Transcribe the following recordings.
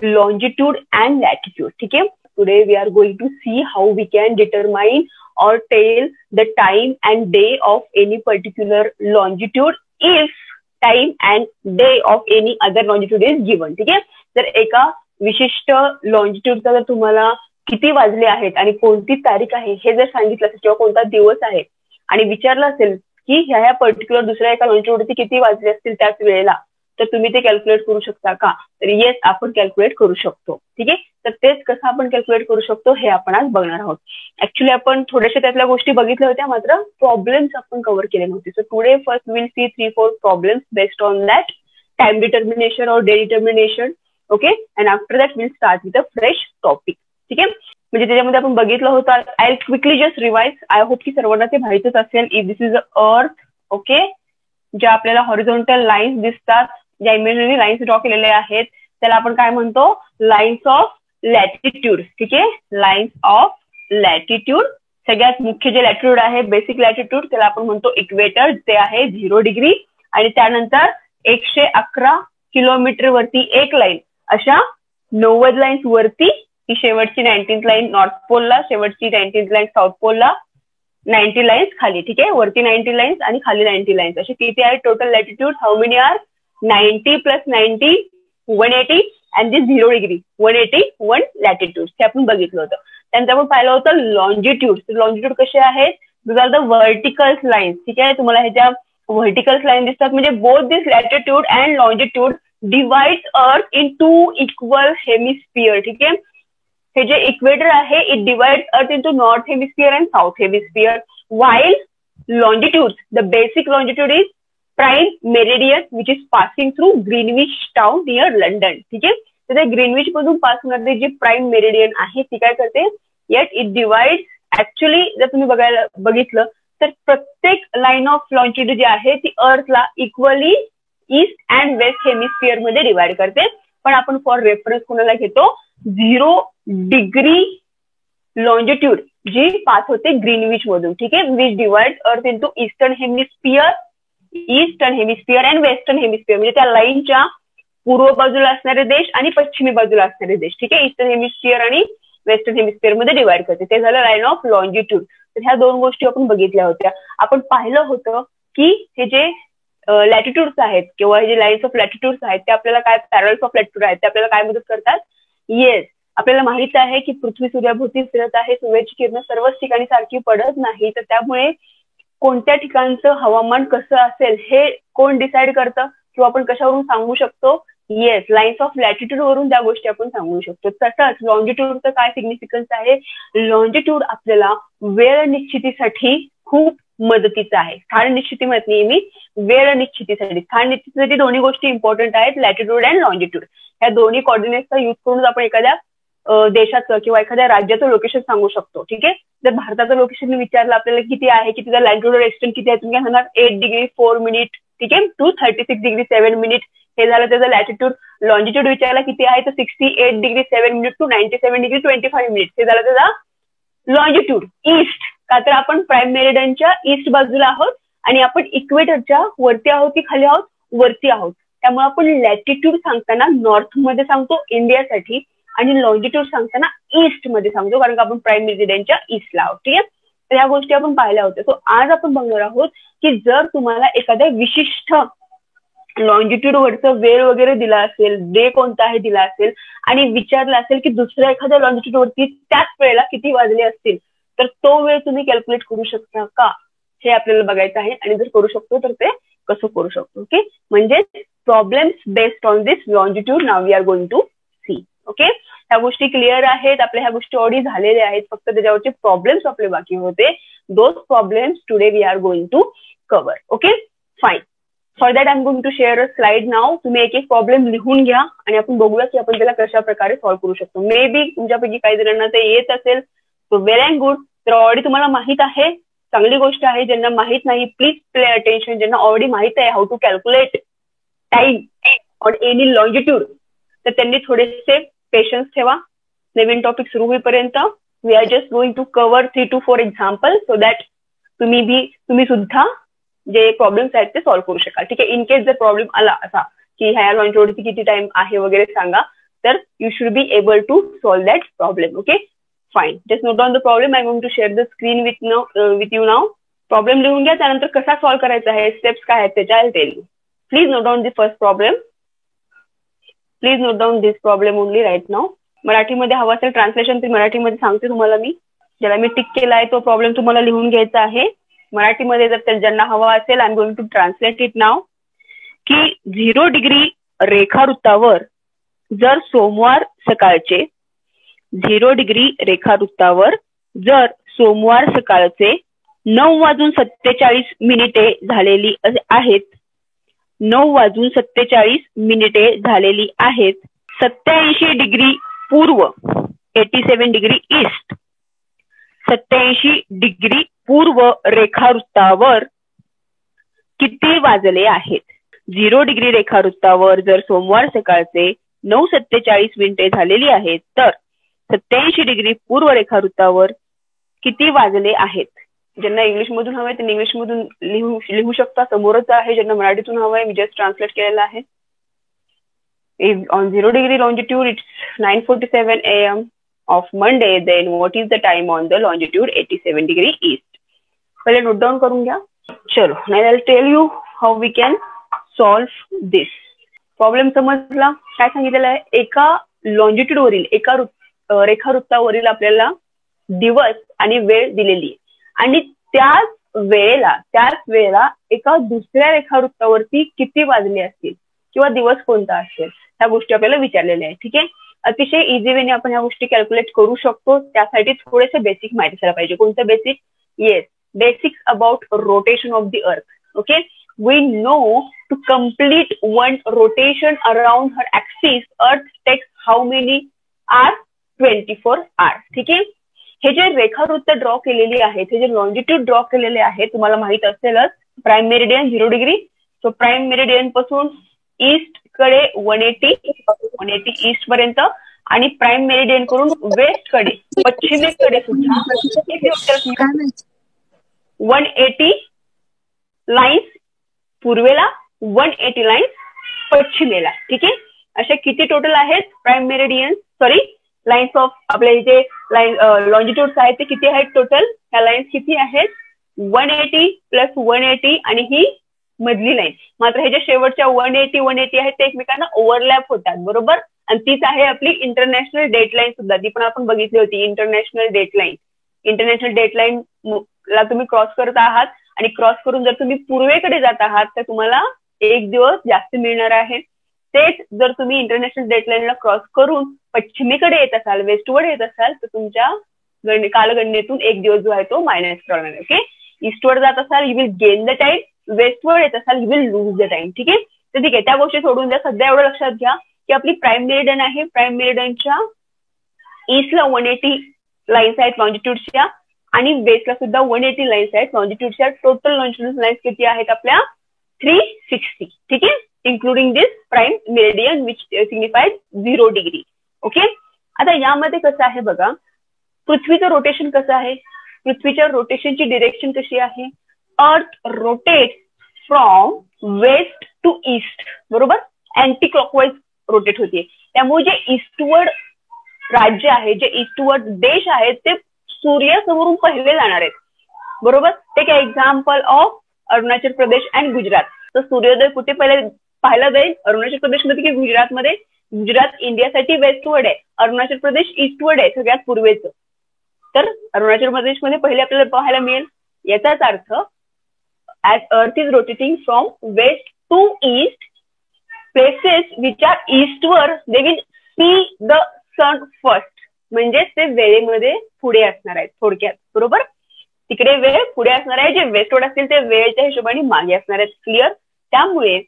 longitude and latitude. ठीक है, today we are going to see how we can determine or tell the time and day of any particular longitude if time and day of any other longitude is given. ठीक आहे, जर एका विशिष्ट लॉन्जिट्यूडचा जर तुम्हाला किती वाजले आहेत आणि कोणती तारीख आहे हे जर सांगितलं असेल किंवा कोणता दिवस आहे आणि विचारलं असेल की ह्या पर्टिक्युलर दुसऱ्या एका लॉन्जिट्यूडवरती किती वाजले असतील त्याच वेळेला, तर तुम्ही ते कॅल्क्युलेट करू शकता का? तर येस, आपण कॅल्क्युलेट करू शकतो. ठीक आहे, तर तेच कसं आपण कॅल्क्युलेट करू शकतो हे आपण आज बघणार आहोत. ऍक्च्युली आपण थोड्याशा त्यातल्या गोष्टी बघितल्या होत्या, मात्र प्रॉब्लेम्स आपण कव्हर केले नव्हते. So today first will see 3-4 problems based on that time determination और day determination. Okay, and after that will start with a fresh topic. ठीक आहे, म्हणजे त्याच्यामध्ये आपण बघितलं होतं. I quickly just revise. I hope की सर्वांना ते माहितच असेल. इफ दिस इज अ अर्थ, ओके, ज्या आपल्याला हॉरिझॉन्टल लाईन्स दिसतात, ज्या इमेजनरी लाईन्स ड्रॉ केलेल्या आहेत, त्याला आपण काय म्हणतो? Lines of latitude. ठीक आहे, लाईन्स ऑफ लॅटिट्यूड. सगळ्यात मुख्य जे लॅटिट्यूड आहे, बेसिक लॅटिट्यूड, त्याला आपण म्हणतो इक्वेटर. ते आहे 0 डिग्री. आणि त्यानंतर 111 किलोमीटर वरती एक लाईन, अशा 90 लाईन्स वरती, ही शेवटची 19th लाईन नॉर्थ पोलला, शेवटची 19th लाईन साऊथ पोलला, 90 लाईन्स खाली. ठीक आहे, वरती 90 लाईन्स आणि खाली 90 लाईन्स, असे किती आहे total latitude? How many are? 90 + 90 180 and this 0 degree 181 latitude. हे आपण बघितलं होतं. त्यानंतर आपण पाहिलं होतं लॉन्जिट्यूड. लॉन्जिट्यूड कसे आहेत? दिस आर द व्हर्टिकल लाईन्स. ठीक आहे, तुम्हाला ह्याच्या व्हर्टिकल लाईन दिसतात, म्हणजे both this latitude and longitude divides अर्थ इन 2 इक्वल हेमिस्फिअर. ठीक आहे, हे जे इक्वेटर आहे, इट डिवाइड्स अर्थ into north hemisphere and south hemisphere. While longitude, the basic longitude is prime meridian which is passing through Greenwich town near London. ठीक आहे, तर ते ग्रीनविच मधून पास होणारे जे प्राइम मेरिडियन आहे ती काय करते? Eight it divides. ऍक्च्युली जर तुम्ही बघितलं तर प्रत्येक लाईन ऑफ लॉन्जिट्यूड जी आहे ती अर्थला equally east and west hemisphere मध्ये डिवाइड करते. पण आपण फॉर रेफरन्स कोणाला घेतो? 0 डिग्री लॉन्जिट्यूड जी पास होते ग्रीनविच मधून. ठीक आहे, which divide earth into eastern hemisphere and western hemisphere, म्हणजे त्या लाईनच्या पूर्व बाजूला असणारे देश आणि पश्चिमी बाजूला असणारे देश. ठीक आहे, ईस्टर्न हेमिस्फिअर आणि वेस्टर्न हेमिस्फिअर मध्ये डिवाइड करते. ते झालं लाईन ऑफ लॉन्जिट्यूड. तर ह्या 2 गोष्टी आपण बघितल्या होत्या. आपण पाहिलं होतं की हे जे लॅटिट्यूड्स आहेत किंवा हे जे लाईन्स ऑफ लॅटिट्यूड्स आहेत ते आपल्याला काय, पॅरल्स ऑफ लॅटिट्यूड आहेत, ते आपल्याला काय मदत करतात? येस, आपल्याला माहित आहे की पृथ्वी सूर्याभोवती फिरत आहे, सूर्याची किरण सर्वच ठिकाणी सारखी पडत नाही. तर त्यामुळे कोणत्या ठिकाणचं हवामान कसं असेल हे कोण डिसाईड करतं किंवा आपण कशावरून सांगू शकतो? येस, लाईन्स ऑफ लॅटिट्यूड वरून त्या गोष्टी आपण सांगू शकतो. तसंच लॉन्जिट्यूडचं काय सिग्निफिकन्स आहे? लॉन्जिट्यूड आपल्याला वेळ निश्चितीसाठी खूप मदतीचं आहे. स्थान निश्चिती म्हणत नाही मी, वेळ निश्चितीसाठी. स्थान निश्चितीसाठी दोन्ही गोष्टी इम्पॉर्टंट आहेत, लॅटिट्यूड अँड लॉन्जिट्यूड. ह्या दोन्ही कॉर्डिनेट्सचा युज करून आपण एखाद्या देशाचं किंवा एखाद्या राज्याचं लोकेशन सांगू शकतो. ठीक आहे, जर भारताचं लोकेशन विचारलं आपल्याला किती आहे, किती लॅटिट्यूड एक्सटेंड किती आहे, तुम्ही काय म्हणणार? 8 डिग्री 4 मिनिट. ठीक आहे, टू 36 डिग्री 7 मिनिट. हे झालं त्याचं लॅटिट्यूड. लॉन्जिट्यूड विचारला किती आहे, तर 68 degree 7 minute to 97 degree 25 minute. हे झालं त्याचा लॉन्जिट्यूड. ईस्ट, का तर आपण प्राइम मेरिडियनच्या ईस्ट बाजूला आहोत आणि आपण इक्वेटरच्या वरती आहोत की खाली आहोत? वरती आहोत. त्यामुळे आपण लॅटिट्यूड सांगताना नॉर्थ मध्ये सांगतो इंडियासाठी आणि लॉन्जिट्यूड सांगताना ईस्ट मध्ये सांगतो, कारण का आपण प्राइम मेरिडियनच्या ईस्टला आहोत. ठीक आहे, तर ह्या गोष्टी आपण पाहिल्या होत्या. सो आज आपण बघणार आहोत की जर तुम्हाला एखाद्या विशिष्ट लॉन्जिट्यूड वरचं वेळ वगैरे दिला असेल, डे कोणता आहे दिला असेल आणि विचारलं असेल की दुसऱ्या एखाद्या लॉन्जिट्यूड वरती त्याच वेळेला किती वाजले असतील, तर तो वेळ तुम्ही कॅल्क्युलेट करू शकता का, हे आपल्याला बघायचं आहे. आणि जर करू शकतो तर ते कसं करू शकतो. ओके, म्हणजे problems based on this longitude now we are going to see. Okay, ह्या गोष्टी क्लिअर आहेत आपल्या, ह्या गोष्टी ऑलरेडी झालेल्या आहेत, फक्त त्याच्यावरचे प्रॉब्लेम्स आपले बाकी होते. Those problems today we are going to cover. Okay, fine. For that I am going to share a slide now. तुम्ही एक एक प्रॉब्लेम लिहून घ्या आणि आपण बघूया की आपण त्याला कशा प्रकारे सॉल्व्ह करू शकतो. मे बी तुमच्यापैकी काही जणांना ते येत असेल, सो वेल अँड गुड. तर ऑलरेडी तुम्हाला माहित आहे, चांगली गोष्ट आहे. ज्यांना माहित नाही प्लीज प्ले अटेन्शन. ज्यांना ऑलरेडी माहित आहे how to calculate time on any longitude, तर त्यांनी थोडेसे पेशन्स ठेवा. नवीन टॉपिक सुरू होईपर्यंत we are just going to cover 3 to 4 example, so that तुम्ही सुद्धा जे प्रॉब्लेम्स आहेत ते सॉल्व्ह करू शकाल. ठीक आहे, इन केस जर प्रॉब्लेम आला असा की ह्या लॉन्जिट्यूडवरती किती टाइम आहे वगैरे सांगा, तर you should be able to solve that problem. Okay fine. Just note down the problem. I going to share the screen with you now. Problem लिहून घ्या. त्यानंतर कसा सॉल्व करायचा आहे, स्टेप्स काय आहेत त्याच्या I tell you. Please note down the first problem. Please note down this problem only right now. मराठीमध्ये हवं असेल ट्रान्सलेशन ते मराठीमध्ये सांगते तुम्हाला मी. ज्याला मी टिक केला आहे तो प्रॉब्लेम तुम्हाला लिहून घ्यायचा आहे मराठीमध्ये. जर ज्यांना हवा असेल I am going to translate it now. की 0 डिग्री रेखावृत्तावर जर सोमवार सकाळचे 0 डिग्री रेखावृत्तावर जर सोमवार सकाळचे 9:47 झालेली आहेत, 9:47 झालेली आहेत, 87 डिग्री पूर्व 87 डिग्री ईस्ट 87 डिग्री पूर्व रेखावृत्तावर किती वाजले आहेत. 0 डिग्री रेखावृत्तावर जर सोमवार सकाळचे 9:47 झालेली आहेत तर 87 डिग्री पूर्व रेखावृत्तावर किती वाजले आहेत. ज्यांना इंग्लिश मधून हवंय त्यांनी इंग्लिश मधून लिहू शकता. समोरच आहे. ज्यांना मराठीतून हवंय मी जस्ट ट्रान्सलेट केलेलं आहे. On 0 degree longitude it's 9:47 AM of Monday, then what is the time on the longitude 87 degree east. पहिले नोट डाउन करून घ्या. चलो now I'll tell you how we can solve this. Problem समजला. काय सांगितलेलं आहे, एका लॉन्जिट्यूड वरील एका रेखावृत्तावरील आपल्याला दिवस आणि वेळ दिलेली आहे आणि त्याच वेळेला एका दुसऱ्या रेखावृत्तावरती किती वाजले असतील किंवा दिवस कोणता असेल ह्या गोष्टी आपल्याला विचारलेल्या आहेत. ठीक आहे. अतिशय इझी वेने आपण ह्या गोष्टी कॅल्क्युलेट करू शकतो. त्यासाठी थोडेसे बेसिक माहिती असायला पाहिजे. कोणतं basic? Yes, basics about rotation of the earth. Okay, we know to complete one rotation around her axis earth takes how many are 24 hours. ठीक आहे. हे जे रेखावृत्त ड्रॉ केलेली आहेत, हे जे लॉन्जिट्यूड ड्रॉ केलेले आहेत, तुम्हाला माहित असेलच. Prime meridian 0 degree. So prime meridian पासून ईस्ट कडे 180 ईस्ट पर्यंत आणि प्राईम मेरिडियन करून वेस्ट कडे पश्चिमेकडे सुद्धा 180 लाईन्स पूर्वेला, 180 लाईन्स पश्चिमेला. ठीक आहे. अशा किती टोटल आहेत प्राईम मेरिडियन लाईन्स ऑफ आपल्या इथे लॉन्जिट्यूड्स आहेत ते किती आहेत टोटल? ह्या लाईन्स किती आहेत? 180 + 180 आणि ही मधली लाईन. मात्र हे जे शेवटच्या 180 आहेत ते एकमेकांना ओव्हरलॅप होतात. बरोबर. आणि तीच आहे आपली इंटरनॅशनल डेटलाईन सुद्धा. ती पण आपण बघितली होती. इंटरनॅशनल डेटलाईन ला तुम्ही क्रॉस करत आहात आणि क्रॉस करून जर तुम्ही पूर्वेकडे जात आहात तर तुम्हाला एक दिवस जास्त मिळणार आहे. तेच जर तुम्ही इंटरनॅशनल डेटलाईनला क्रॉस करून पश्चिमेकडे येत असाल, वेस्टवर्ड येत असाल तर तुमच्या कालगणनेतून एक दिवस जो आहे तो मायनस करणार. ओके. ईस्टवर्ड जात असाल you will gain the time, westward येत असाल you will lose the time. ठीक आहे. तर ठीक आहे, त्या गोष्टी सोडून द्या. सध्या एवढं लक्षात घ्या की आपली प्राईम मेरिडियन आहे. प्राईम मेरिडियनच्या ईस्टला 180 लाईन्स आहेत लॉन्जिट्यूडच्या आणि वेस्टला सुद्धा 180 लाईन्स आहेत लॉन्जिट्यूडच्या. टोटल लॉन्जिट्यूड लाईन्स किती आहेत आपल्या? 360. ठीक आहे. Including this prime meridian which signifies 0 degree. Okay. आता यामध्ये कसं आहे बघा, पृथ्वीचं रोटेशन कसं आहे, पृथ्वीच्या रोटेशनची डिरेक्शन कशी आहे. Earth rotate from west to east. बरोबर. अँटी क्लॉकवाईज रोटेट होते. त्यामुळे जे ईस्टवर्ड राज्य आहे, जे ईस्टवर्ड देश आहेत ते सूर्यासमोरून पहिले जाणार आहेत. बरोबर. Take example of Arunachal Pradesh and Gujarat. तर सूर्योदय कुठे पहिले पाहायला जाईल? अरुणाचल प्रदेशमध्ये की गुजरातमध्ये? गुजरात इंडियासाठी वेस्टवर्ड आहे, अरुणाचल प्रदेश ईस्टवर्ड आहे, सगळ्यात पूर्वेचं. तर अरुणाचल प्रदेशमध्ये पहिले आपल्याला पाहायला मिळेल. याचाच अर्थ as earth is rotating from west to east, places which are eastward they will see the sun first. म्हणजे ते वेळेमध्ये पुढे असणार आहेत थोडक्यात. बरोबर. तिकडे वेळ पुढे असणार आहे, जे वेस्टवर्ड असतील ते वेळेच्या हिशोबाने मागे असणार आहेत. क्लिअर. त्यामुळे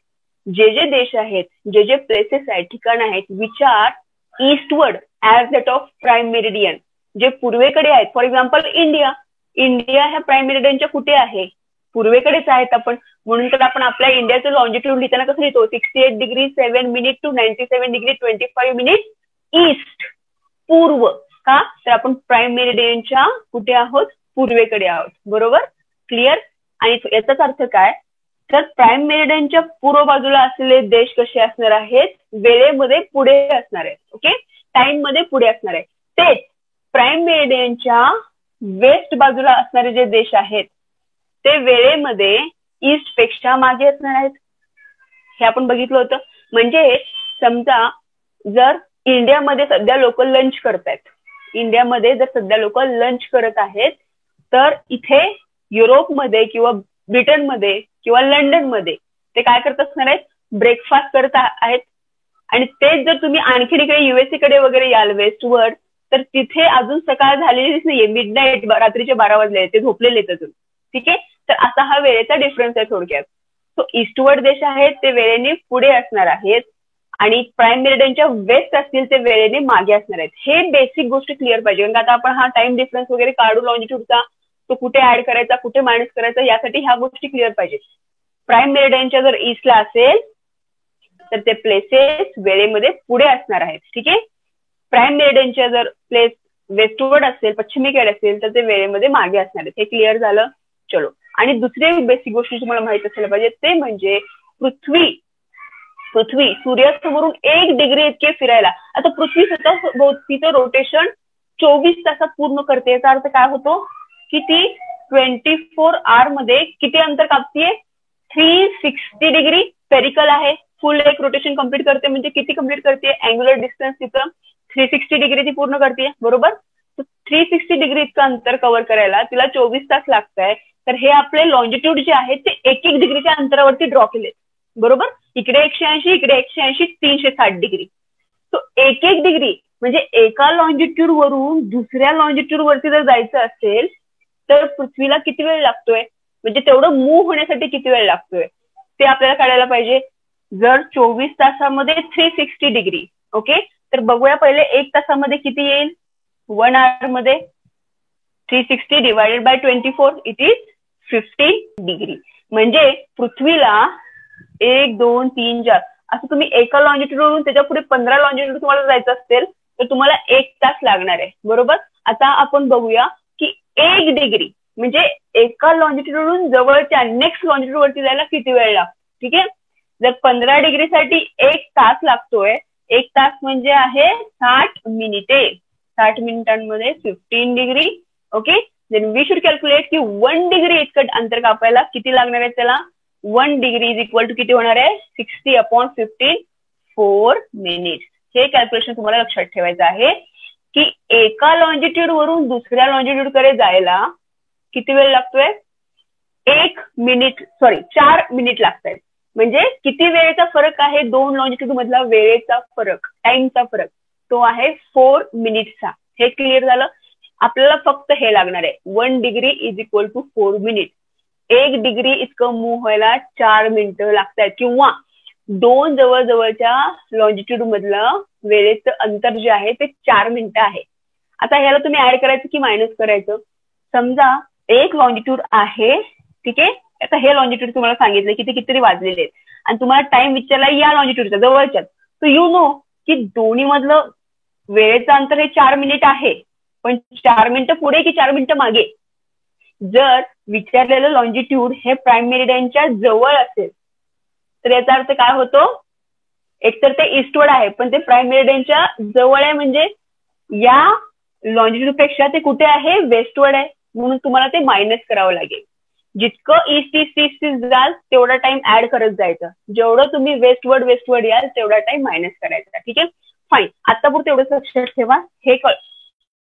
जे जे देश आहेत, जे जे प्लेसेस आहेत, ठिकाण आहेत which are eastward as that of prime meridian, जे पूर्वेकडे आहेत. फॉर एक्झाम्पल इंडिया ह्या प्राईम मेरिडियनच्या कुठे आहे? पूर्वेकडेच आहेत आपण. म्हणून तर आपण आपल्या इंडियाचं लॉन्जिट्यूड लिहिताना कसं लिहितो? 68 degree 7 minute to 97 degree 25 minute east, पूर्व. का? तर आपण प्राईम मेरिडियनच्या कुठे आहोत? पूर्वेकडे आहोत. बरोबर. क्लिअर. आणि याचाच अर्थ काय? तर प्राईम मेरिडियनच्या पूर्व बाजूला असलेले देश कसे असणार आहेत, वेळेमध्ये पुढे असणार आहेत. ओके, टाइम मध्ये पुढे असणार आहे. तेच प्राईम मेरिडियनच्या वेस्ट बाजूला असणारे जे देश आहेत ते वेळेमध्ये ईस्ट पेक्षा मागे असणार आहेत. हे आपण बघितलं होतं. म्हणजे समजा जर इंडियामध्ये सध्या लोक लंच करतायत, इंडियामध्ये जर सध्या लोक लंच करत आहेत, तर इथे युरोपमध्ये किंवा ब्रिटनमध्ये किंवा लंडनमध्ये ते काय करत असणार आहेत, ब्रेकफास्ट करत आहेत. आणि तेच जर तुम्ही आणखी इकडे युएसए कडे वगैरे याल वेस्टवर, तर तिथे अजून सकाळ झालेलीच नाहीये, मिडनाईट, रात्रीचे 12 वाजले, ते झोपलेले आहेत अजून. ठीक आहे, तर असा हा वेळेचा डिफरन्स आहे थोडक्यात. सो ईस्टवर्ड देश आहेत ते वेळेने पुढे असणार आहेत आणि प्राईम मेरिडियनच्या वेस्ट असतील ते वेळेने मागे असणार आहेत. हे बेसिक गोष्टी क्लिअर पाहिजे, कारण आता आपण हा टाइम डिफरन्स वगैरे काढू लॉंजिट्यूडचा, तो कुठे ऍड करायचा, कुठे मायनस करायचा, यासाठी ह्या गोष्टी क्लिअर पाहिजे. प्राईम मेरिडियनच्या जर ईस्टला असेल तर ते प्लेसेस वेळेमध्ये पुढे असणार आहेत. ठीक आहे, प्राईम मेरिडियनच्या जर प्लेस वेस्टवर्ड असेल, पश्चिमेकडे असेल, तर ते वेळेमध्ये मागे असणार आहेत. हे क्लिअर झालं. चलो, आणि दुसरी बेसिक गोष्टी तुम्हाला माहित असायला पाहिजे ते म्हणजे पृथ्वी सूर्यासमोरून 1 डिग्री इतके फिरायला, आता पृथ्वी स्वतः भोवतीचं रोटेशन 24 तासात पूर्ण करते. याचा अर्थ काय होतो की ती 24 आवर मध्ये किती अंतर कापतीये, 360 डिग्री स्पेरिकल आहे. फुल एक रोटेशन कम्प्लीट करते, म्हणजे किती कम्प्लीट करते, अँग्युलर डिस्टन्स तिचं 360 डिग्री ती पूर्ण करते. बरोबर, 360 डिग्री इतकं अंतर कव्हर करायला तिला 24 तास लागत आहे. तर हे आपले लॉंजिट्यूड जे आहेत ते 1-1 डिग्रीच्या अंतरावरती ड्रॉ केले. बरोबर, इकडे 180, इकडे 180, 360 डिग्री. तो 1-1 डिग्री म्हणजे एका लॉंजिट्यूड वरून दुसऱ्या लॉंजिट्यूड वरती जर जायचं असेल तर पृथ्वीला किती वेळ लागतोय, म्हणजे तेवढं मूव्ह होण्यासाठी किती वेळ लागतोय ते आपल्याला काढायला पाहिजे. जर 24 तासामध्ये 360 डिग्री, ओके, तर बघूया पहिले 1 तासामध्ये किती येईल. 1 आवर मध्ये 360 divided by 24 it is 15 degree. म्हणजे पृथ्वीला 1, 2, 3, 4 असं तुम्ही एका लॉंजिट्यूडवरून त्याच्या पुढे 15 लॉंजिट्यूड तुम्हाला जायचं असेल तर तुम्हाला 1 तास लागणार आहे. बरोबर, आता आपण बघूया की 1 डिग्री म्हणजे एका लॉंजिट्यूडवरून जवळच्या नेक्स्ट लॉंजिट्यूड वरती जायला किती वेळ लागतो. ठीक आहे, जर 15 डिग्रीसाठी 1 तास लागतोय, 1 तास म्हणजे आहे 60 मिनिटे, 60 मिनिटांमध्ये 15 degree. Okay, then we should calculate की 1 डिग्री इतकं अंतर कापायला किती लागणार आहे. त्याला 1 डिग्री इज इक्वल टू किती होणार आहे, 60/15, 4 मिनिट्स. हे कॅल्क्युलेशन तुम्हाला लक्षात ठेवायचं आहे की एका लॉंजिट्यूड वरून दुसऱ्या लॉंजिट्यूड कडे जायला किती वेळ लागतोय, 4 मिनिट लागत आहेत. म्हणजे किती वेळेचा फरक आहे, 2 लॉंजिट्यूड मधला वेळेचा फरक, टाइमचा फरक, तो आहे 4 मिनिटचा. हे क्लिअर झालं. आपल्याला फक्त हे लागणार आहे 1 degree is equal to 4 minute. 1 degree इतकं मूव्ह व्हायला 4 मिनिटं लागत आहेत, किंवा 2 जवळजवळच्या लॉंजिट्यूड मधलं वेळेचं अंतर जे आहे ते 4 मिनिटं आहे. आता ह्याला तुम्ही ऍड करायचं की मायनस करायचं. समजा एक लॉंजिट्यूड आहे, ठीक आहे, आता हे लॉंजिट्यूड तुम्हाला सांगितलं की ते कितीतरी वाजलेले आहेत आणि तुम्हाला टाइम विचारला या लॉंजिट्यूडच्या जवळच्या, तर यू नो की दोन्ही मधलं वेळेचं अंतर हे 4 मिनिट आहे, पण 4 मिनिटं पुढे की 4 मिनिटं मागे. जर विचारलेलं लॉंजिट्यूड हे प्राईम मेरिडियनच्या जवळ असेल तर याचा अर्थ काय होतो, एकतर ते ईस्टवर्ड आहे पण ते प्राईम मेरिडियनच्या जवळ आहे, म्हणजे या लॉंजिट्यूड पेक्षा ते कुठे आहे, वेस्टवर्ड आहे, म्हणून तुम्हाला ते मायनस करावं लागेल. जितकं ईस्ट जाल तेवढा टाइम ऍड करत जायचं, जेवढं तुम्ही वेस्टवर्ड याल तेवढा टाइम मायनस करायचा. ठीक आहे, फाईन. आतापुरतं एवढंच लक्षात ठेवा. हे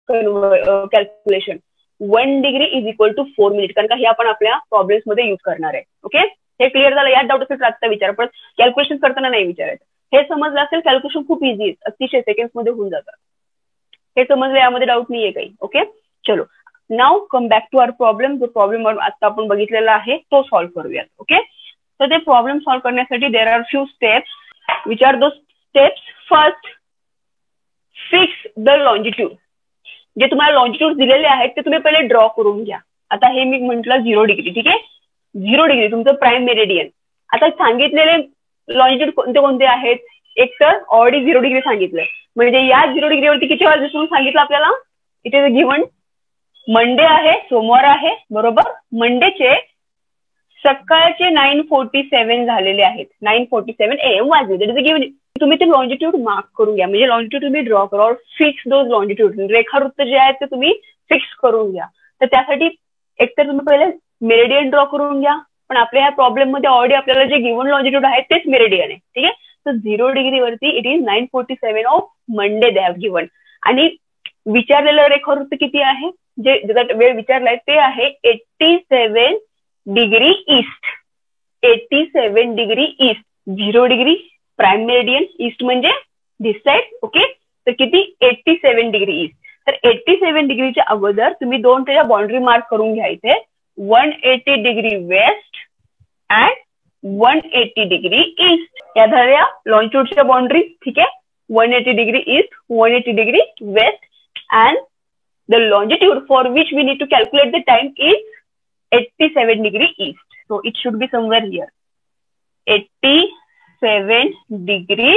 calculation 1 degree is equal to 4 minute, कारण का हे आपण आपल्या प्रॉब्लेम्स मध्ये युज करणार आहे. ओके, हे क्लिअर झालं. यात डाऊट असेल तर आत्ता विचारा, पण कॅल्क्युलेशन करताना नाही विचारायचं. हे समजलं असेल, कॅल्क्युलेशन खूप इझी आहे, अतिशय सेकंड्स मध्ये होऊन जातात. हे समजलं, यामध्ये डाऊट नाहीये काही. ओके, चलो now come back to our problem. जो प्रॉब्लेम आता आपण बघितलेला आहे तो सॉल्व्ह करूयात. ओके, तर ते प्रॉब्लेम सॉल्व्ह करण्यासाठी there are few steps. Which are those steps? First, fix the longitude. जे तुम्हाला लॉंजिट्यूड दिलेले आहेत ते तुम्ही पहिले ड्रॉ करून घ्या. आता हे मी म्हटलं 0 डिग्री, ठीक आहे, 0 डिग्री तुमचं प्राईम मेरिडियन. आता सांगितलेले लॉंजिट्यूड कोणते कोणते आहेत, एक तर ऑलरेडी 0 डिग्री सांगितलंय, म्हणजे या 0 डिग्रीवरती किती वाजले म्हणून सांगितलं आपल्याला. इट इज गिव्हन मंडे आहे, सोमवार आहे. बरोबर, मंडेचे सकाळचे 9:47 झालेले आहेत. 9:47 AM वाजले. That is a given. तुम्ही ते लॉन्जिट्यूड मार्क करून घ्या. म्हणजे लॉन्जिट्यूड तुम्ही ड्रॉ करा और फिक्स दोज लॉन्जिट्यूड. रेखावृत्त जे आहेत ते तुम्ही फिक्स करून घ्या. तर त्यासाठी एकतर तुम्ही पहिले मेरिडियन ड्रॉ करून घ्या. पण आपल्या ह्या प्रॉब्लेम मध्ये ऑलरेडी आपल्याला जे गिव्हन लॉन्जिट्यूड आहे तेच मेरिडियन आहे. ठीक आहे. तर 0 डिग्री वरती it is 9:47 of Monday they have given. आणि विचारलेलं रेखावृत्त किती आहे, जे ज्याचा वेळ विचारलाय ते आहे 87 degree east. 87 degree east. 0 degree prime meridian, east म्हणजे दिस साइड. ओके. तर किती 87 डिग्री ईस्ट. तर 87 डिग्रीच्या अगोदर तुम्ही दोन त्याच्या बाउंड्री मार्क करून घ्या. इथे 180 degree west and 180 degree east या झाल्या लॉन्जिट्यूडच्या बाउंड्री. ठीक आहे. 180 degree east, 180 degree west and the longitude for which we need to calculate the time is 87 degree east. So it should be somewhere here. 87 degree.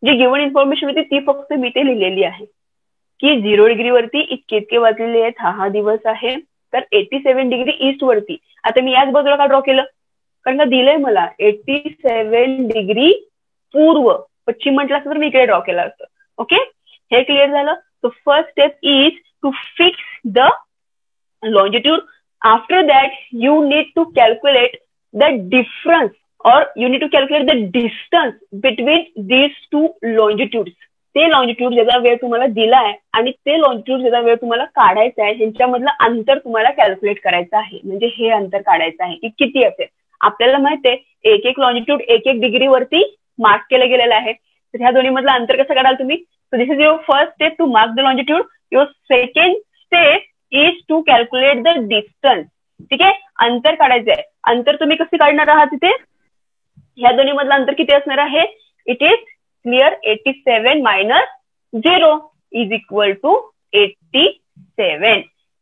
जी given information होती ती फक्त मी ते लिहिलेली आहे की 0 डिग्री वरती इतके वाजलेले आहेत, हा दिवस आहे. तर 87 डिग्री ईस्ट वरती आता मी याच बाजूला का ड्रॉ केलं, कारण का दिलंय मला 87 डिग्री पूर्व. पश्चिम म्हटलं असतं तर मी इकडे ड्रॉ केलं असतं. ओके. हे क्लिअर झालं. So first step is to fix the longitude. After that, you need to calculate the difference or you need to calculate the distance between these two longitudes. ते लॉन्जिट्यूड ज्याचा वेळ तुम्हाला दिला आहे आणि ते लॉन्जिट्यूड ज्याचा वेळ तुम्हाला काढायचा आहे ह्यांच्यामधलं अंतर तुम्हाला कॅल्क्युलेट करायचं आहे. म्हणजे हे अंतर काढायचं आहे की किती असेल. आपल्याला माहिती आहे एक लॉन्जिट्यूड एक डिग्री वरती मार्क केलं गेलेलं आहे. तर ह्या दोन्ही मधलं अंतर कसं काढाल तुम्ही. So this is your first step to mark the longitude. Your second step is to calculate the distance. ठीक आहे. अंतर काढायचं आहे. अंतर तुम्ही कसे काढणार आहात तिथे, ह्या दोन्ही मधलं अंतर किती असणार आहे. It is clear. 87 minus 0 is equal to 87.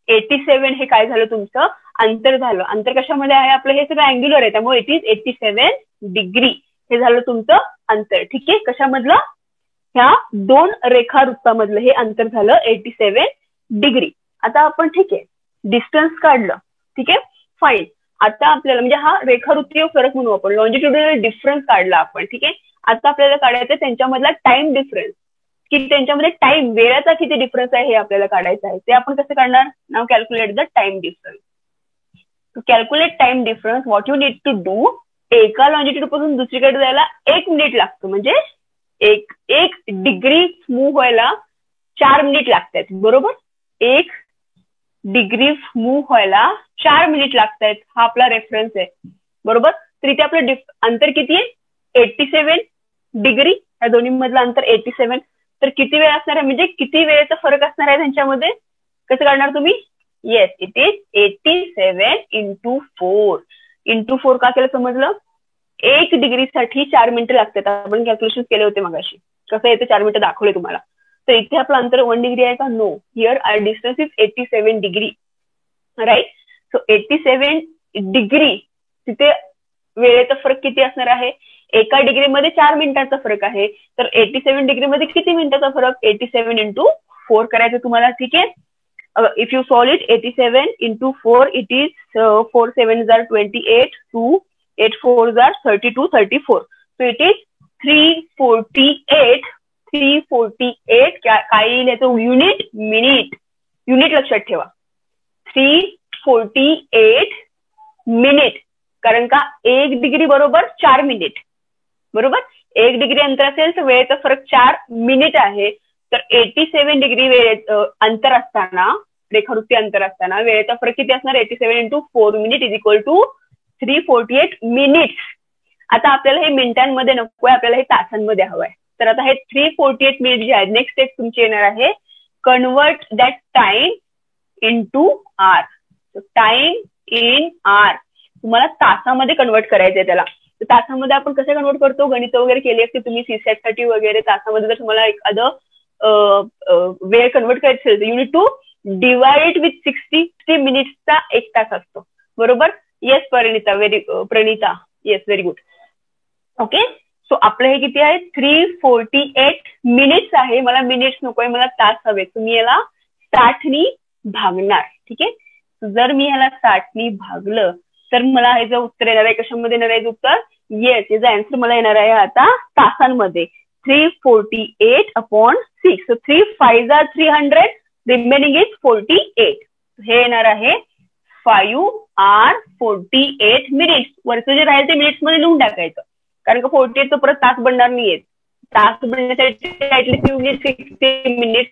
87 हे काय झालं तुमचं अंतर झालं. अंतर कशामध्ये आहे आपलं, हे सगळं अँग्युलर आहे त्यामुळे इट इज 87 डिग्री. हे झालं तुमचं अंतर. ठीक आहे. कशामधलं, ह्या दोन रेखावृत्तामधलं हे अंतर झालं 87 डिग्री. आता आपण ठीक आहे डिस्टन्स काढलं. ठीक आहे. फाईन. आता आपल्याला म्हणजे हा रेखावृत्तीय फरक म्हणू आपण, लॉन्जिट्युडिनल डिफरन्स काढला आपण. ठीक आहे. आता आपल्याला काढायचं त्यांच्यामधला टाइम डिफरन्स, की त्यांच्यामध्ये टाइम वेळाचा किती डिफरन्स आहे हे आपल्याला काढायचं आहे. ते आपण कसं काढणार. Now calculate the time difference. To calculate time difference what you need to do, एका लॉन्जिट्यूड पासून दुसरीकडे जायला 1 मिनिट लागतो. म्हणजे एक डिग्री मूव्ह व्हायला 4 मिनिट लागतात. बरोबर. 1 डिग्री मूव्ह व्हायला 4 मिनिट लागतात. हा आपला रेफरन्स आहे. बरोबर. तर इथे आपलं अंतर किती आहे 87 डिग्री. या दोन्ही मधलं अंतर 87. तर किती वेळ असणार आहे, म्हणजे किती वेळेचा फरक असणार आहे त्यांच्यामध्ये. कसं काढणार तुम्ही. Yes, it is 87 into 4. Into 4 का केलं समजलं. 1 डिग्रीसाठी 4 मिनिटं लागतात. आपण कॅल्क्युलेशन केले होते मगाशी. कसं येते 4 मिनिटं दाखवले तुम्हाला. तर इथे आपलं अंतर 1 डिग्री आहे का. No. Here our distance is 87 degree. Right. So 87 degree तिथे वेळेचा फरक किती असणार आहे. एका डिग्रीमध्ये 4 मिनिटांचा फरक आहे. तर 87 डिग्रीमध्ये किती मिनिटाचा फरक. 87 इंटू 4 करायचं तुम्हाला. ठीक आहे. If you solve it 87 into 4 it is 4 7 are 28 2 8 4 are 32 34. So it is 348. 348 काय येईल याचं युनिट मिनिट. युनिट लक्षात ठेवा. 348 मिनिट. कारण का 1 डिग्री बरोबर 4 मिनिट. बरोबर. 1 डिग्री अंतर असेल तर वेळेचा फरक 4 मिनिट आहे. तर 87 डिग्री अंतर असताना, रेखावृत्ती अंतर असताना वेळेचा फरक किती असणार. 87 into 4 minute is equal to 348 minutes. आता आपल्याला हे मिनिटांमध्ये नकोय, आपल्याला हे तासांमध्ये हवंय. तर आता हे 348 मिनिट जे आहे, नेक्स्ट स्टेप तुमची येणार आहे convert that time into hour. Time in hour तुम्हाला तासामध्ये कन्वर्ट करायचंय त्याला. तर तासामध्ये आपण कसं कन्वर्ट करतो, गणित वगैरे केली असते तुम्ही सीसॅट साठी वगैरे. तासामध्ये जर तुम्हाला एखादं वेळ कन्वर्ट करायचं असेल तर you need to divide with 60 मिनिट्सचा 1 तास असतो. बरोबर. Yes Pranita yes very good. Okay. So आपलं हे किती आहे 348 मिनिट्स आहे. मला मिनिट्स नकोय, मला तास हवे. तुम्ही याला 60 नी भागणार. ठीक आहे. जर मी ह्याला 60 नी भागलं तर मला ह्याचं उत्तर येणार आहे कशामध्ये येणार आहे उत्तर? येस, याचा आन्सर मला येणार आहे आता तासांमध्ये. 348/6. So 3 5 are 300, remaining is 48. हे येणार आहे 5 hours 48 minutes. वरचं जे राहील ते मिनिट्स मध्ये लिहून टाकायचं, कारण का 48 तो परत तास बनणार नाहीये. तास बनण्यासाठी ऍटलीस्ट 60 मिनिट्स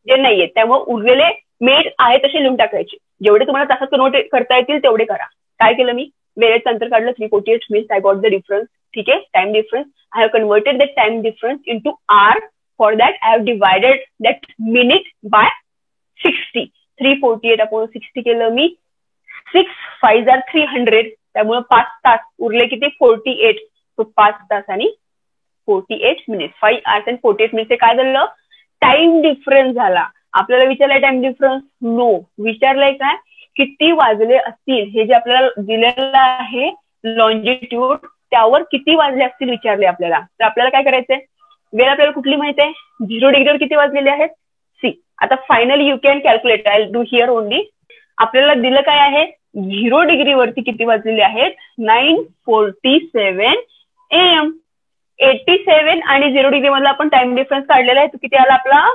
जे नाहीये, त्यामुळे उरलेले मिनिट आहे तसे लिहून टाकायचे. जेवढे तुम्हाला तासात कन्वर्ट करता येतील तेवढे करा. काय केलं मी? वेळेचं अंतर काढलं 348 minutes. I got the difference. ठीक आहे, time difference. I have converted the time difference into hour. For that I have divided that minute by 60. 348/60 केलं मी. 6 5 are 300, त्यामुळे 5 तास उरले किती? 48. सो 5 तास आणि 48 मिनिट्स. 5 hours and 48 minutes. काय झालं? टाइम डिफरन्स झाला. आपल्याला विचारलाय टाइम डिफरन्स? नो. विचारलंय काय? किती वाजले असतील, हे जे आपल्याला दिलेलं आहे लॉन्जिट्यूड, त्यावर किती वाजले असतील विचारले आपल्याला. तर आपल्याला काय करायचंय? वेळ आपल्याला कुठली माहिती आहे? 0 डिग्रीवर किती वाजलेले आहेत? सी. आता finally you can calculate. I do here only. आपल्याला दिलं काय आहे? 0 डिग्रीवरती किती वाजलेले आहेत? 9:47 AM. 87 आणि 0 डिग्री मधला आपण टाइम डिफरन्स काढलेला आहे. तो किती आला आपला?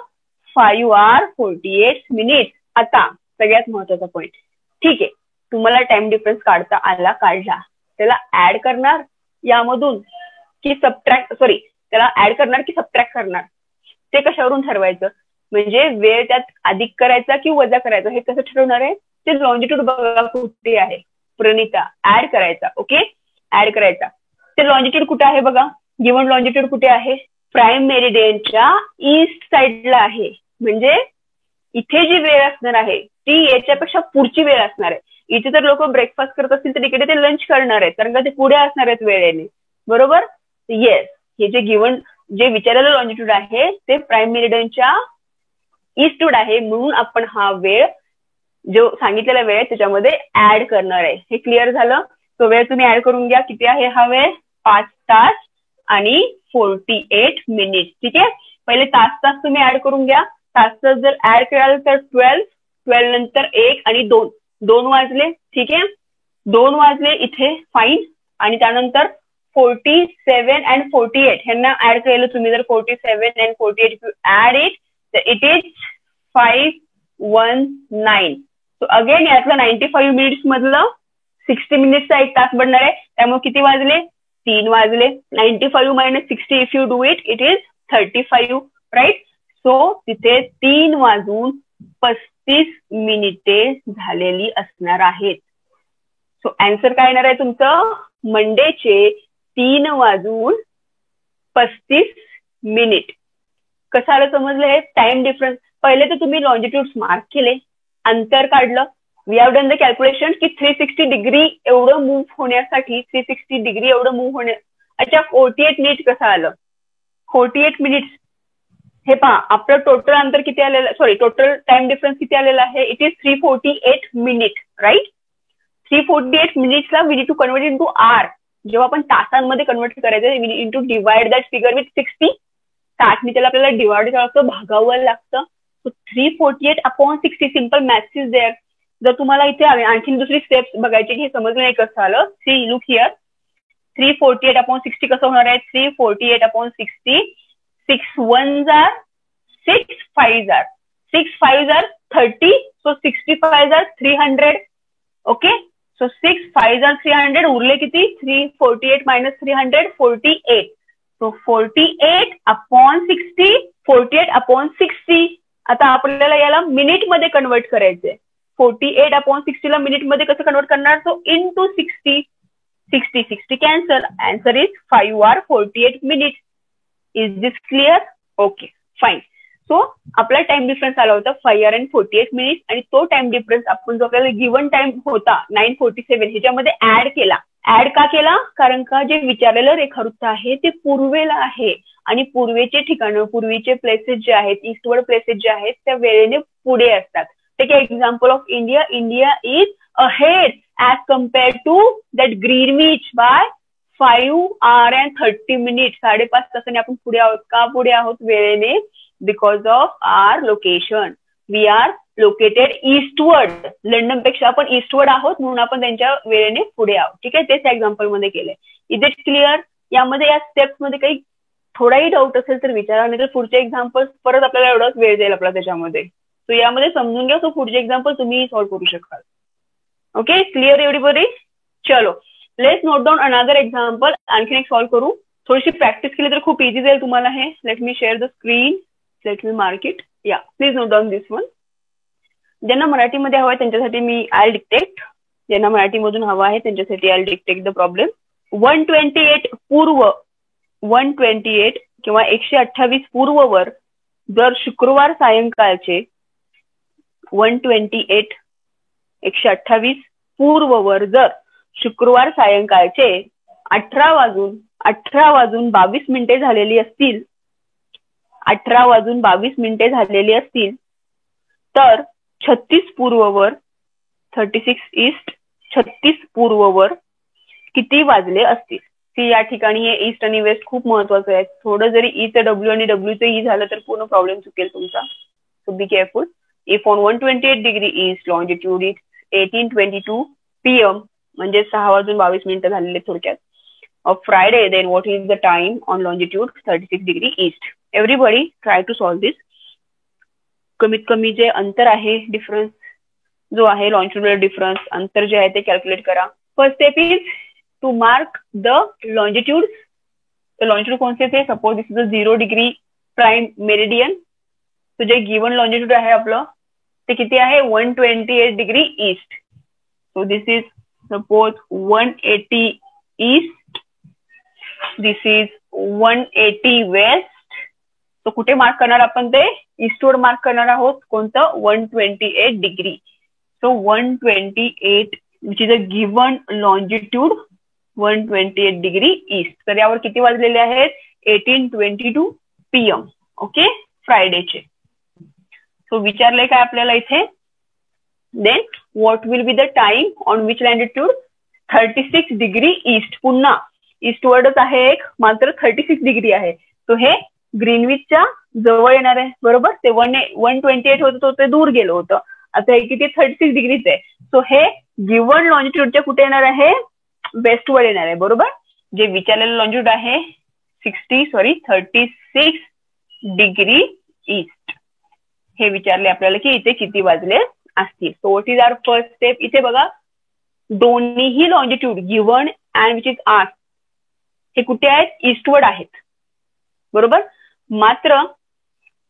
5 hours 48 minutes. आता सगळ्यात महत्वाचा पॉईंट. ठीक आहे, तुम्हाला टाइम डिफरन्स काढता आला, काढला. त्याला ऍड करणार यामधून की सबट्रॅक्ट, सॉरी, त्याला ऍड करणार की सबट्रॅक्ट करणार, ते कशावरून ठरवायचं? म्हणजे वेळ त्यात अधिक करायचा की वजा करायचा, हे कसं ठरवणार आहे? ते लॉन्जिट्यूड बघा कुठे आहे. प्रणिता, ऍड करायचा. ओके, ऍड करायचा. ते लॉन्जिट्यूड कुठे आहे बघा? गिव्हन लॉन्जिट्यूड कुठे आहे? प्राईम मेरिडियनच्या ईस्ट साइडला आहे. म्हणजे इथे जी वेळ असणार आहे ती याच्यापेक्षा पुढची वेळ असणार आहे. इथे तर लोक ब्रेकफास्ट करत असतील तर इकडे ते लंच करणार आहेत, कारण का ते पुढे असणार आहेत वेळेने. बरोबर? येस. हे जे गिव्हन जे विचारलेलं लॉन्जिट्यूड आहे ते प्राईम मेरिडियनच्या ईस्टवड आहे, म्हणून आपण हा वेळ जो सांगितलेला वेळ आहे त्याच्यामध्ये ऍड करणार आहे. हे क्लिअर झालं? तो वेळ तुम्ही ऍड करून घ्या. किती आहे हा वेळ? 5 तास आणि 48 मिनिट. ठीक आहे, पहिले तास तुम्ही ऍड करून घ्या. तास जर ऍड कराल तर 12 नंतर 1 आणि 2 वाजले. ठीक आहे, 2 वाजले इथे, फाईन. आणि त्यानंतर 47 and 48 ह्यांना ऍड केलं तुम्ही. जर 47 and 48 ऍड इट, तर इट इज 519. सो अगेन यातलं 95 मिनिट्स मधलं 60 मिनिट्सचा 1 तास बनणार आहे. त्यामुळे किती वाजले? 3 वाजले. 95 - 60 if you do it, it is 35. Right? So तिथे 3:35 मिनिटे झालेली असणार आहेत. सो आन्सर काय येणार आहे तुमचं? मंडेचे 3:35 मिनिट. कसं आलं समजलं? हे टाइम डिफरन्स. पहिले तर तुम्ही लॉन्जिट्यूड मार्क केले, अंतर काढलं. We have done the calculation की 360 डिग्री एवढं मूव्ह होण्यासाठी, 360 डिग्री एवढं मूव्ह होण्या. अच्छा, 48 मिनिट कसं आलं? 48 मिनिट्स. हे पहा, आपलं टोटल अंतर किती आलेलं, सॉरी, टोटल टाइम डिफरन्स किती आलेला आहे? It is 348 minute. राईट? 348 मिनिट्सला we need to convert into hour. जेव्हा आपण तासांमध्ये कन्वर्ट करायचं, we need to divide that figure with 60. 60 त्याला आपल्याला डिवाइड करावं लागतं, भागावं लागतं. So 348/60. Simple maths is there. जर तुम्हाला इथे आणखी दुसरी स्टेप्स बघायची, हे समजलं नाही कसं आलं, सी, लुक हिअर. 348/60 कसं होणार आहे? 348/60. 6 1s are 6 5s are 6 5s are 30. So 65s are 300. Okay. So 6 5s are 300. उरले किती? 348 - 300 48. So 48/60. 48/60. आता आपल्याला याला मिनिट मध्ये कन्वर्ट करायचंय. 48/60 ला मिनिट मध्ये कसं कन्वर्ट करणार? So into 60. 60 cancel. Answer is 5 hours 48 minutes. Is this clear? Okay, fine. So आपला टाइम डिफरन्स आला होता 5 hours and 48 minutes. आणि तो टाइम डिफरन्स आपण जो आपल्याला गिव्हन टाइम होता 9:47 ह्याच्यामध्ये ऍड केला. ऍड का केला? कारण का जे विचारलेलं रेखावृत्त आहे ते पूर्वेला आहे, आणि पूर्वेचे ठिकाणं, पूर्वीचे प्लेसेस जे आहेत, ईस्टवर्ड प्लेसेस जे आहेत, त्या वेळेने पुढे असतात. Take example of India. India is ahead as compare to that Greenwich by 5 hours and 30 minutes. 5.5 तासाने आपण पुढे आहोत. का पुढे आहोत वेळेने? Because of our location. We are located eastward. London पेक्षा आपण ईस्टवर्ड आहोत म्हणून आपण त्यांच्या वेळेने पुढे आहोत. ठीक आहे, तेच एक्झाम्पल मध्ये केलंय. Is it clear? यामध्ये या स्टेप्स मध्ये काही थोडाही डाऊट असेल तर विचारा, नाही तर पुढचे एक्झाम्पल परत आपल्याला एवढाच वेळ जाईल आपला त्याच्यामध्ये. सो यामध्ये समजून घ्या, सो पुढचे एक्झाम्पल तुम्ही सॉल्व्ह करू शकाल. Okay, clear everybody? चलो, let's note down another example. आणखी एक सॉल्व्ह करू. थोडीशी प्रॅक्टिस केली तर खूप इझी जाईल तुम्हाला हे. Let me share the screen. Let me mark it. Yeah, please note down this one. ज्यांना मराठीमध्ये हवं आहे त्यांच्यासाठी मी आय डिक्टेक्ट. ज्यांना मराठीमधून हवं आहे त्यांच्यासाठी आय डिक्टेक्ट द प्रॉब्लेम. 128 पूर्व 128 किंवा 128 पूर्ववर जर शुक्रवार सायंकाळचे 128 128 पूर्ववर जर शुक्रवार सायंकाळचे 18 वाजून 22 मिनिटे झालेली असतील, 18 वाजून 22 मिनिटे झालेली असतील, तर 36 पूर्ववर 36 ईस्ट 36 पूर्ववर किती वाजले असतील? की या ठिकाणी हे ईस्ट आणि वेस्ट खूप महत्वाचं आहे. थोडं जरी ईचं डब्ल्यू आणि डब्ल्यूचं ई झालं तर पूर्ण प्रॉब्लेम चुकेल तुमचा. So be careful. If on 128 degree east longitude is 1822 PM, म्हणजे 6 वाजून 22 मिनिटं झालेले थोडक्यात, of Friday, then what is the time on longitude 36 degree east? Everybody try to solve this. कमीत कमी जे अंतर आहे, डिफरन्स जो आहे, लॉन्जिट्यूडल डिफरन्स अंतर जे आहे ते कॅल्क्युलेट करा. First step is to mark the longitude. तर लॉन्जिट्यूड कोणते थे? Suppose this is a 0 degree prime meridian. तो जे गिवन लॉन्जिट्यूड आहे आपलं ते किती आहे? 128 degree east. So this is suppose 180 east, this is 180 west. तो कुठे मार्क करणार आपण? ते ईस्टवर्ड मार्क करणार आहोत. कोणतं? 128 degree. So 128 which is a given longitude 128 degree east. तर यावर किती वाजलेले आहेत? 1822 PM. ओके, फ्रायडेचे. सो विचारलंय काय आपल्याला इथे? Then what will be the time on which longitude? 36 degree east. पुन्हा ईस्टवर्डच आहे एक, मात्र 36 डिग्री आहे. सो हे ग्रीनविचच्या जवळ येणार आहे, बरोबर? ते 128 होतं ते दूर गेलं होतं. आता हे किती? 36 डिग्रीच आहे. सो हे गिवन लॉन्जिट्यूडच्या कुठे येणार आहे? वेस्टवर्ड येणार आहे, बरोबर? जे विचारलेलं लॉन्जिट्यूड आहे 36 डिग्री ईस्ट. हे विचारले आपल्याला की इथे किती वाजले असतील. So what is our first step? इथे बघा, दोन्हीही longitude given and which is asked हे कुठे आहेत? ईस्टवर्ड आहेत, बरोबर? मात्र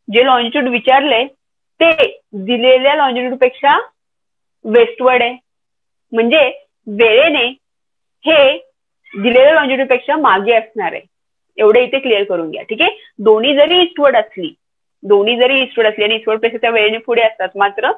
जे लॉन्जिट्यूड विचारले ते दिलेल्या लॉन्जिट्यूड पेक्षा वेस्टवर्ड आहे. म्हणजे वेळेने हे दिलेल्या लॉन्जिट्यूड पेक्षा मागे असणार आहे. एवढे इथे क्लिअर करून घ्या. ठीक आहे, दोन्ही जरी ईस्टवर्ड असली आणि ईस्टवर्ड पेक्षा त्या वेळेने पुढे असतात, मात्र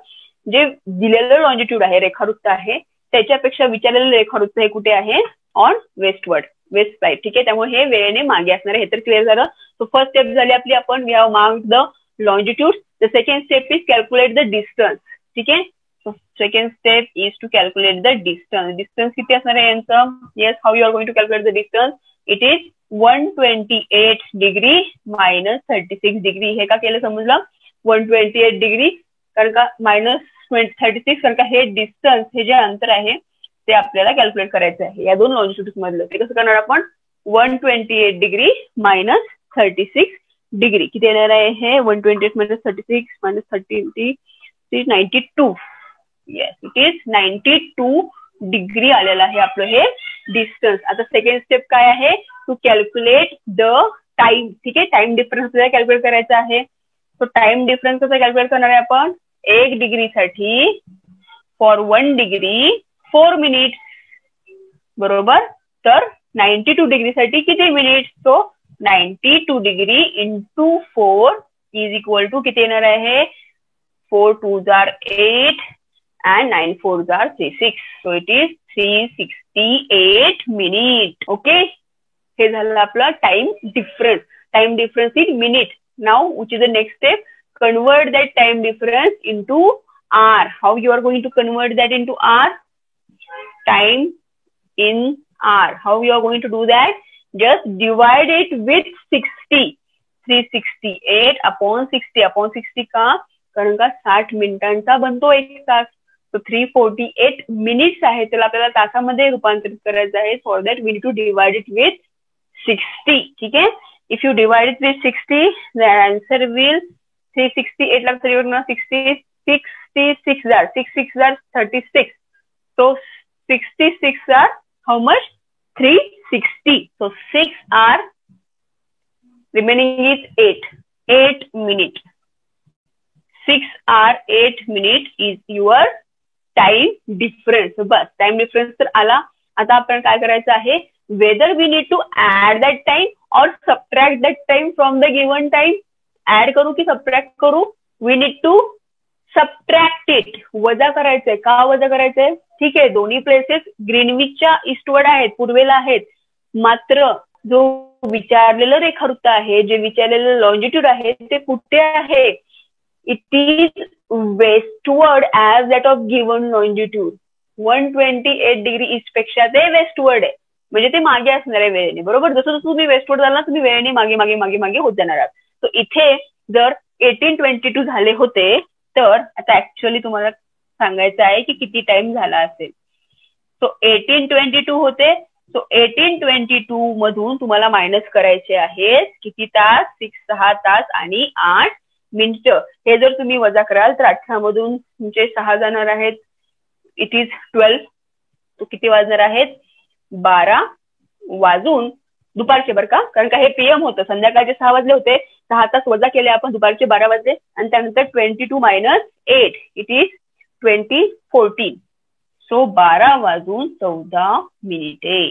जे दिलेलं लॉन्जिट्यूड आहे, रेखावृत्त आहे, त्याच्यापेक्षा विचारलेलं रेखावृत्त हे कुठे आहे? On westward, west side. ठीक आहे, त्यामुळे हे वेळेने मागे असणार आहे. हे तर क्लिअर झालं. सो फर्स्ट स्टेप झाली आपली, आपण we have marked the longitude. The second step is calculate the distance. ठीक आहे, so second step is to calculate the distance. Distance किती असणार आहे यांचं? Yes, how you are going to calculate the distance? It is 128 degree minus 36 degree. हे का केलं समजलं? 128 डिग्री कारण का मायनस 36, कारण का हे डिस्टन्स, हे जे अंतर आहे ते आपल्याला कॅल्क्युलेट करायचं आहे या दोन लॉन्जिट्यूड मधलं. ते कसं करणार आपण? 128 डिग्री मायनस 36 डिग्री. किती येणार आहे हे? 128 minus 36 minus 30 92. Yes, it is 92 degree आलेला आहे आपलं हे डिस्टन्स. आता सेकंड स्टेप काय आहे? To calculate the time. ठीक आहे, टाइम डिफरन्स कॅल्क्युलेट करायचा आहे. तो टाइम डिफरन्स कसा कॅल्क्युलेट करणार आहे आपण? 1 डिग्रीसाठी फॉर 1 डिग्री 4 मिनिट्स, बरोबर? तर 92 डिग्रीसाठी किती minutes? So 92 degree into 4 is equal to किती येणार आहे? 4 2s are 8 and 9 4s are 6. So it is 368 minutes. Okay, हे झालं आपलं time difference. Time difference in minute. Now which is the next step? Convert that time difference into hour. How you are going to convert that into hour? Time in hour. How you are going to do that? Just divide it with 60. 368 upon 60. Upon 60 का कारण का 60 मिनिटांचा बनतो 1 तास. So 348 minutes आहे, त्याला आपल्याला तासामध्ये रूपांतरित करायचं आहे. For that we need to divide it with 60. ठीक आहे. If you divide it with 60 the answer will 368 ला 66 are 6 are 36. So 66 are how much? 360. So 6 are remaining is 8 minutes. 6 are 8 minutes is your time difference. So bus time difference तर आला. आता आपण काय करायचं आहे, whether we need to add that time or subtract that time from the given time. Add करू की subtract करू? We need to subtract it. वजा करायचंय. का वजा करायचंय? ठीक आहे, दोन्ही प्लेसेस ग्रीनविचच्या ईस्टवर्ड आहेत, पूर्वेला आहेत. मात्र जो विचारलेलं रेखावृत्त आहे, जे विचारलेलं लॉंजिट्यूड आहे, ते कुठे आहे? It is westward as that of given longitude. 128 degree east पेक्षा ते वेस्टवर्ड आहे, म्हणजे ते मागे असणार आहे वेळेने. बरोबर. जसं जसं तुम्ही वेस्टवर्ड झाला तुम्ही वेळेने मागे मागे मागे मागे होत जाणार आहात. सो इथे जर 1822 झाले होते, तर आता ऍक्च्युअली तुम्हाला सांगायचं आहे की किती टाइम झाला असेल. सो 1822 होते. सो 1822 मधून तुम्हाला मायनस करायचे आहेत किती तास? 6 तास आणि 8 मिनिटं. हे जर तुम्ही वजा कराल तर 18 मधून तुमचे 6 जाणार आहेत. It is 12. तो किती वाजणार आहेत? 12 वाजून दुपारचे, बरं का, कारण का हे PM होतं. संध्याकाळचे 6 वाजले होते, 6 तास वजा केले आपण, दुपारचे 12 वाजले, आणि त्यानंतर 22 मायनस 8 इट इज 2014. सो 12 वाजून 14 मिनिटे.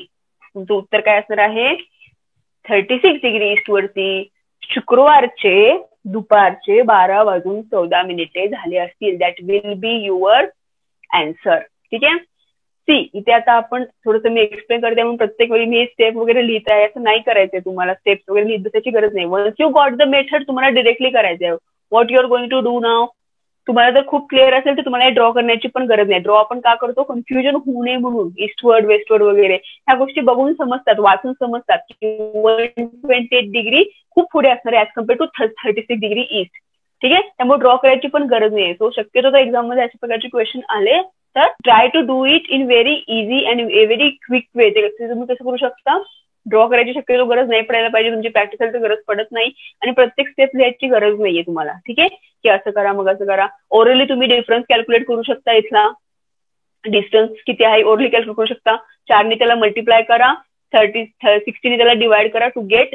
तुमचं उत्तर काय असणार आहे? 36 डिग्री ईस्ट वरती शुक्रवारचे दुपारचे 12 वाजून 14 मिनिटे झाले असतील. That will be your answer. ठीक आहे. सी, इथे आता आपण थोडंसं मी एक्सप्लेन करते म्हणून प्रत्येक वेळी मी स्टेप वगैरे लिहित आहे असं नाही करायचंय तुम्हाला. स्टेप्स वगैरे लिहित बसायची गरज नाही. Once you got the method तुम्हाला डिरेक्टली करायचंय. What you are going to do now. तुम्हाला जर खूप क्लिअर असेल तर तुम्हाला ड्रॉ करण्याची पण गरज नाही. ड्रॉ आपण का करतो? कन्फ्युजन होऊ नये म्हणून. ईस्टवर्ड वेस्टवर्ड वगैरे ह्या गोष्टी बघून समजतात, वाचून समजतात की 128 डिग्री खूप पुढे असणार आहे as compare to 36 degree east. ठीक आहे. त्यामुळे ड्रॉ करायची पण गरज नाही. सो शक्यतो तर एक्झाम मध्ये अशा प्रकारचे क्वेश्चन आले तर try to do it in very easy and very quick way. ते तुम्ही कसं करू शकता? ड्रॉ करायची शक्यतो गरज नाही पडायला पाहिजे. तुमची प्रॅक्टिस तर गरज पडत नाही आणि प्रत्येक स्टेप लिहायची गरज नाहीये तुम्हाला. ठीक आहे. की असं करा मग असं करा. ओरली तुम्ही डिफरन्स कॅल्क्युलेट करू शकता. इथला डिस्टन्स किती आहे ओरली कॅल्क्युलेट करू शकता. 4 ने त्याला मल्टिप्लाय करा, 60 ने त्याला डिवाइड करा to get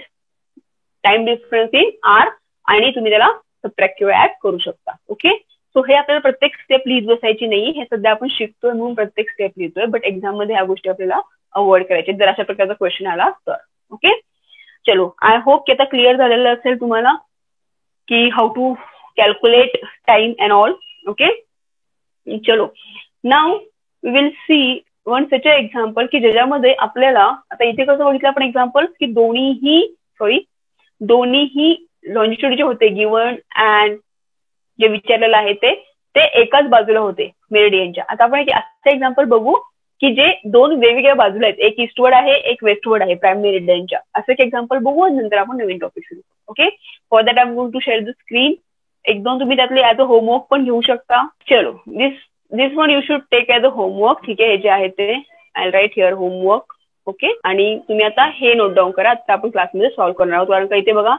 time difference in hour, आणि तुम्ही त्याला सबट्रॅक्ट किंवा ऍड करू शकता. ओके. सो हे आपल्याला प्रत्येक स्टेप लिहित बसायची नाही. हे सध्या आपण शिकतोय म्हणून प्रत्येक स्टेप लिहितोय. बट एक्झाम मध्ये ह्या गोष्टी आपल्याला अवॉइड करायचे जर अशा प्रकारचा क्वेश्चन आला तर. ओके. चलो, आय होप की आता क्लिअर झालेलं असेल तुम्हाला की how to calculate time and all. Okay. चलो, now we will see one such a example की ज्याच्यामध्ये आपल्याला आता इथे कसं बघितलं आपण एक्झाम्पल की दोन्हीही लॉंजिट्यूड जे होते गिव्हन अँड जे विचारलेलं आहे ते एकाच बाजूला होते मेरिडियनच्या. आता आपण एक असं एक्झाम्पल बघू की जे दोन वेगवेगळ्या बाजूला आहेत, एक ईस्टवर्ड आहे एक वेस्टवर्ड आहे प्राईम मेरिडियनच्या. असं एक एक्झाम्पल बघू आणि नंतर आपण नवीन टॉपिक सुरू. Okay. For that I am going to share the screen. एक दोन तुम्ही त्यातले ऍज अ होमवर्क पण घेऊ शकता. चलो, this one you should take as a homework. ठीक आहे. हे जे आहे ते I write here homework. Okay. आणि तुम्ही आता हे नोट डाऊन करा. आता आपण क्लासमध्ये सॉल्व्ह करणार आहोत. कारण का इथे बघा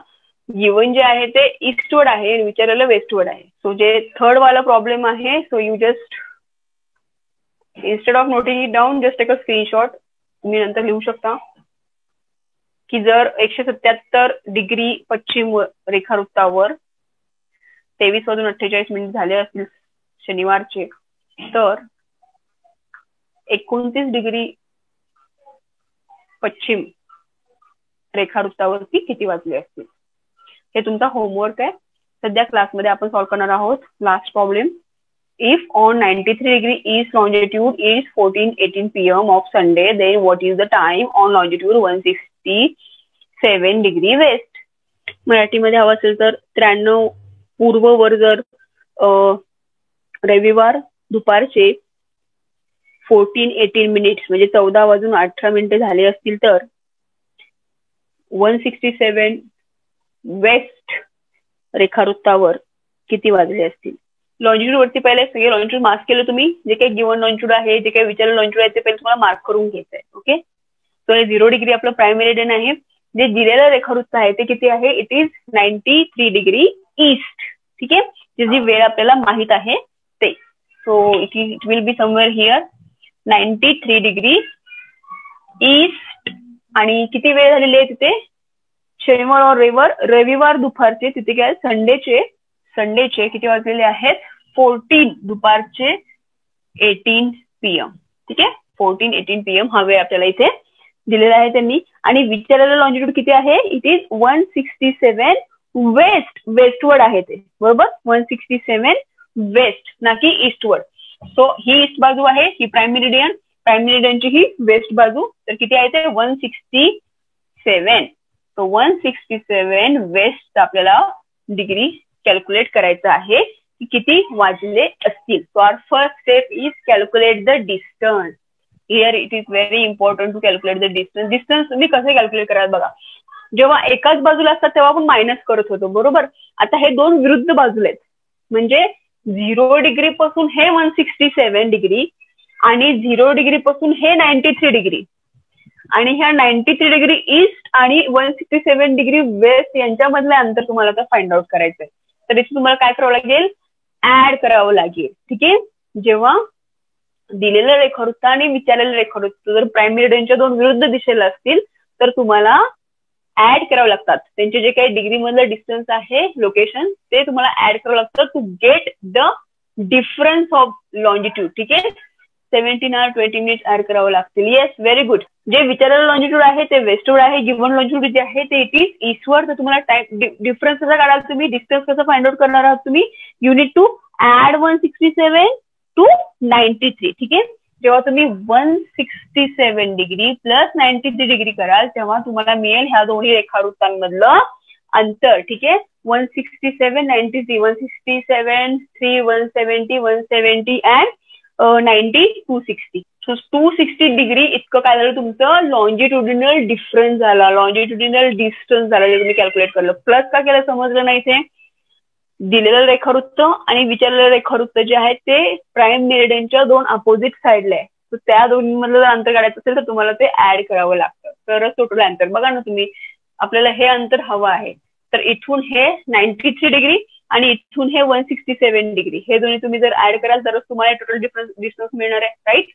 गिव्हन जे आहे ते ईस्टवर्ड आहे आणि विचारलेलं वेस्टवर्ड आहे. सो जे थर्ड वाला प्रॉब्लेम आहे, so you just instead of noting it down just take a screenshot. तुम्ही नंतर लिहू शकता की जर 177 डिग्री पश्चिम रेखावृत्तावर 23 वाजून 48 मिनिट झाले असतील शनिवारचे, तर 29 डिग्री पश्चिम रेखावृत्तावरती किती वाजले असतील. हे तुमचा होमवर्क आहे. सध्या क्लासमध्ये आपण सॉल्व्ह करणार आहोत last problem. If on 93 degree east longitude is 14:18 PM of Sunday, then what is the time on longitude 167 degree west. मराठीमध्ये हवं असेल तर 93 पूर्ववर जर रविवार दुपारचे 14:18 मिनिट्स म्हणजे 14 वाजून 18 मिनिटे झाले असतील तर 167 वेस्ट रेखावृत्तावर किती वाजले असतील. लॉन्जिट्यूड वरती पहिले सगळे लॉन्जिट्यूड मार्क केलं तुम्ही. जे काही गिव्हन लॉन्जिट्यूड आहे, जे काही विचारलेलं लॉन्जिट्यूड आहे ते पहिले तुम्हाला मार्क करून घ्यायचं आहे. ओके, सो हे 0 डिग्री आपलं प्राईम मेरिडियन आहे. जे दिलेलं रेखावृत्त आहे ते किती आहे? It is 93 degree east. ठीक आहे, जी वेळ आपल्याला माहित आहे ते. So it will B somewhere here 93 degree east. आणि किती वेळ झालेली आहे तिथे? शनिवार और रविवार दुपारचे, तिथे काय संडेचे किती वाजलेले आहेत? 14 दुपारचे 18 PM. ठीक आहे, 14-18 PM हा वेळ आपल्याला इथे दिलेला आहे त्यांनी. आणि विचारलेलं लॉन्जिट्यूड किती आहे? इट इज 167 वेस्टवर्ड आहे ते, बरोबर. 167 वेस्ट, ना की ईस्टवर्ड. सो ही ईस्ट बाजू आहे, ही प्राईम मेरिडियनची ही वेस्ट बाजू. तर किती आहे ते? 167. सो 167 वेस्ट आपल्याला डिग्री कॅल्क्युलेट करायचं आहे की किती वाजले असतील. So our first step is calculate the distance. Here it is very important to calculate the distance. Distance तुम्ही कसं कॅल्क्युलेट कराल बघा. जेव्हा एकाच बाजूला असतात तेव्हा आपण मायनस करत होतो, बरोबर. आता हे दोन विरुद्ध बाजूला आहेत, म्हणजे 0 डिग्री पासून हे 167 डिग्री आणि 0 डिग्री पासून हे 93 डिग्री आणि ह्या 93 डिग्री ईस्ट आणि 167 डिग्री वेस्ट यांच्यामधलं अंतर तुम्हाला आता फाइंड आउट करायचंय. तर इथे तुम्हाला काय करावं लागेल? ऍड करावं लागेल. ठीक आहे, जेव्हा दिलेलं रेखावृत्त आणि विचारलेलं रेखावृत्त जर प्राईम मेरिडियनच्या दोन विरुद्ध दिशेला असतील तर तुम्हाला ऍड करावं लागतात. त्यांचे जे काही डिग्री मधलं डिस्टन्स आहे, लोकेशन, ते तुम्हाला ऍड करावं लागतं to get the difference of longitude. ठीक आहे, 17 hours 20 minutes ऍड करावं लागतील. Yes, very good. जे विचारलेलं लॉन्जिट्यूड आहे ते वेस्टवर्ड आहे, गिव्हन लॉन्जिट्यूड जे आहे ते इट इज ईस्टवर्ड. तर तुम्हाला टाइम डिफरन्स कसा काढाल तुम्ही, डिस्टन्स कसं फाइंड आउट करणार आहात तुम्ही? You need to add 167 to 93. ठीक आहे, जेव्हा तुम्ही 167 डिग्री प्लस 93 डिग्री कराल तेव्हा तुम्हाला मिळेल ह्या दोन्ही रेखावृत्तांमधलं अंतर. ठीक आहे, 167 93, 167 3 170 170 अँड 90 260. सो 260 डिग्री इतकं काय झालं तुमचं? लॉन्जिट्युडिनल डिफरन्स झाला, लॉन्जिट्युडिनल डिस्टन्स झाला, जे तुम्ही कॅल्क्युलेट करलं. प्लस का केलं समजलं नाही ते? दिलेलं रेखावृत्त आणि विचारलेलं रेखावृत्त जे आहे ते प्राईम मेरिडियनच्या दोन अपोजिट साईडला आहे. तर त्या दोन्हीमधलं जर अंतर काढायचं असेल तर तुम्हाला ते ऍड करावं लागतं, तरच टोटल अंतर. बघा ना तुम्ही, आपल्याला हे अंतर हवं आहे, तर इथून हे 93 डिग्री आणि इथून हे 167 डिग्री, हे दोन्ही तुम्ही जर ऍड कराल तरच तुम्हाला टोटल डिस्टन्स मिळणार आहे, right.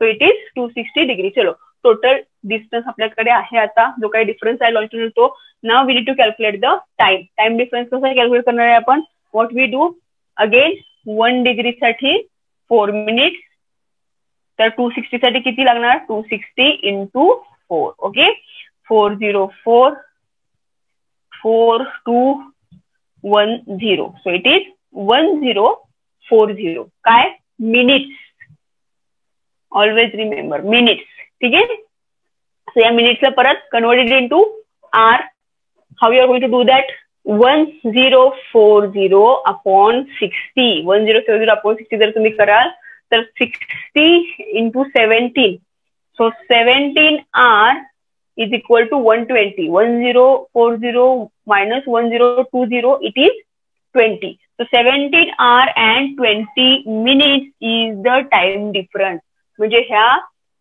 So it is 260 degree. चलो, टोटल डिस्टन्स आपल्याकडे आहे आता, जो काही डिफरन्स आहे लॉन्जिट्यूड तो. Now we need to calculate the time difference. कसा कॅल्क्युलेट करणार आहे आपण? What we do again, 1 degree साठी 4 मिनिट्स, तर 260 साठी किती लागणार? 260 into 4. Okay, 404 4210. So it is 1040. काय? मिनिट्स. Always remember minutes. ठीक आहे, सो या मिनिट्सला परत converted into hour. How you are going to do that? 1040 upon 60. 1040 upon 60 जर तुम्ही कराल तर 60 into 17. So 17 hour is equal to 120. 1040 minus 1020, it is 20. So 17 hour and 20 minutes is the time difference. म्हणजे ह्या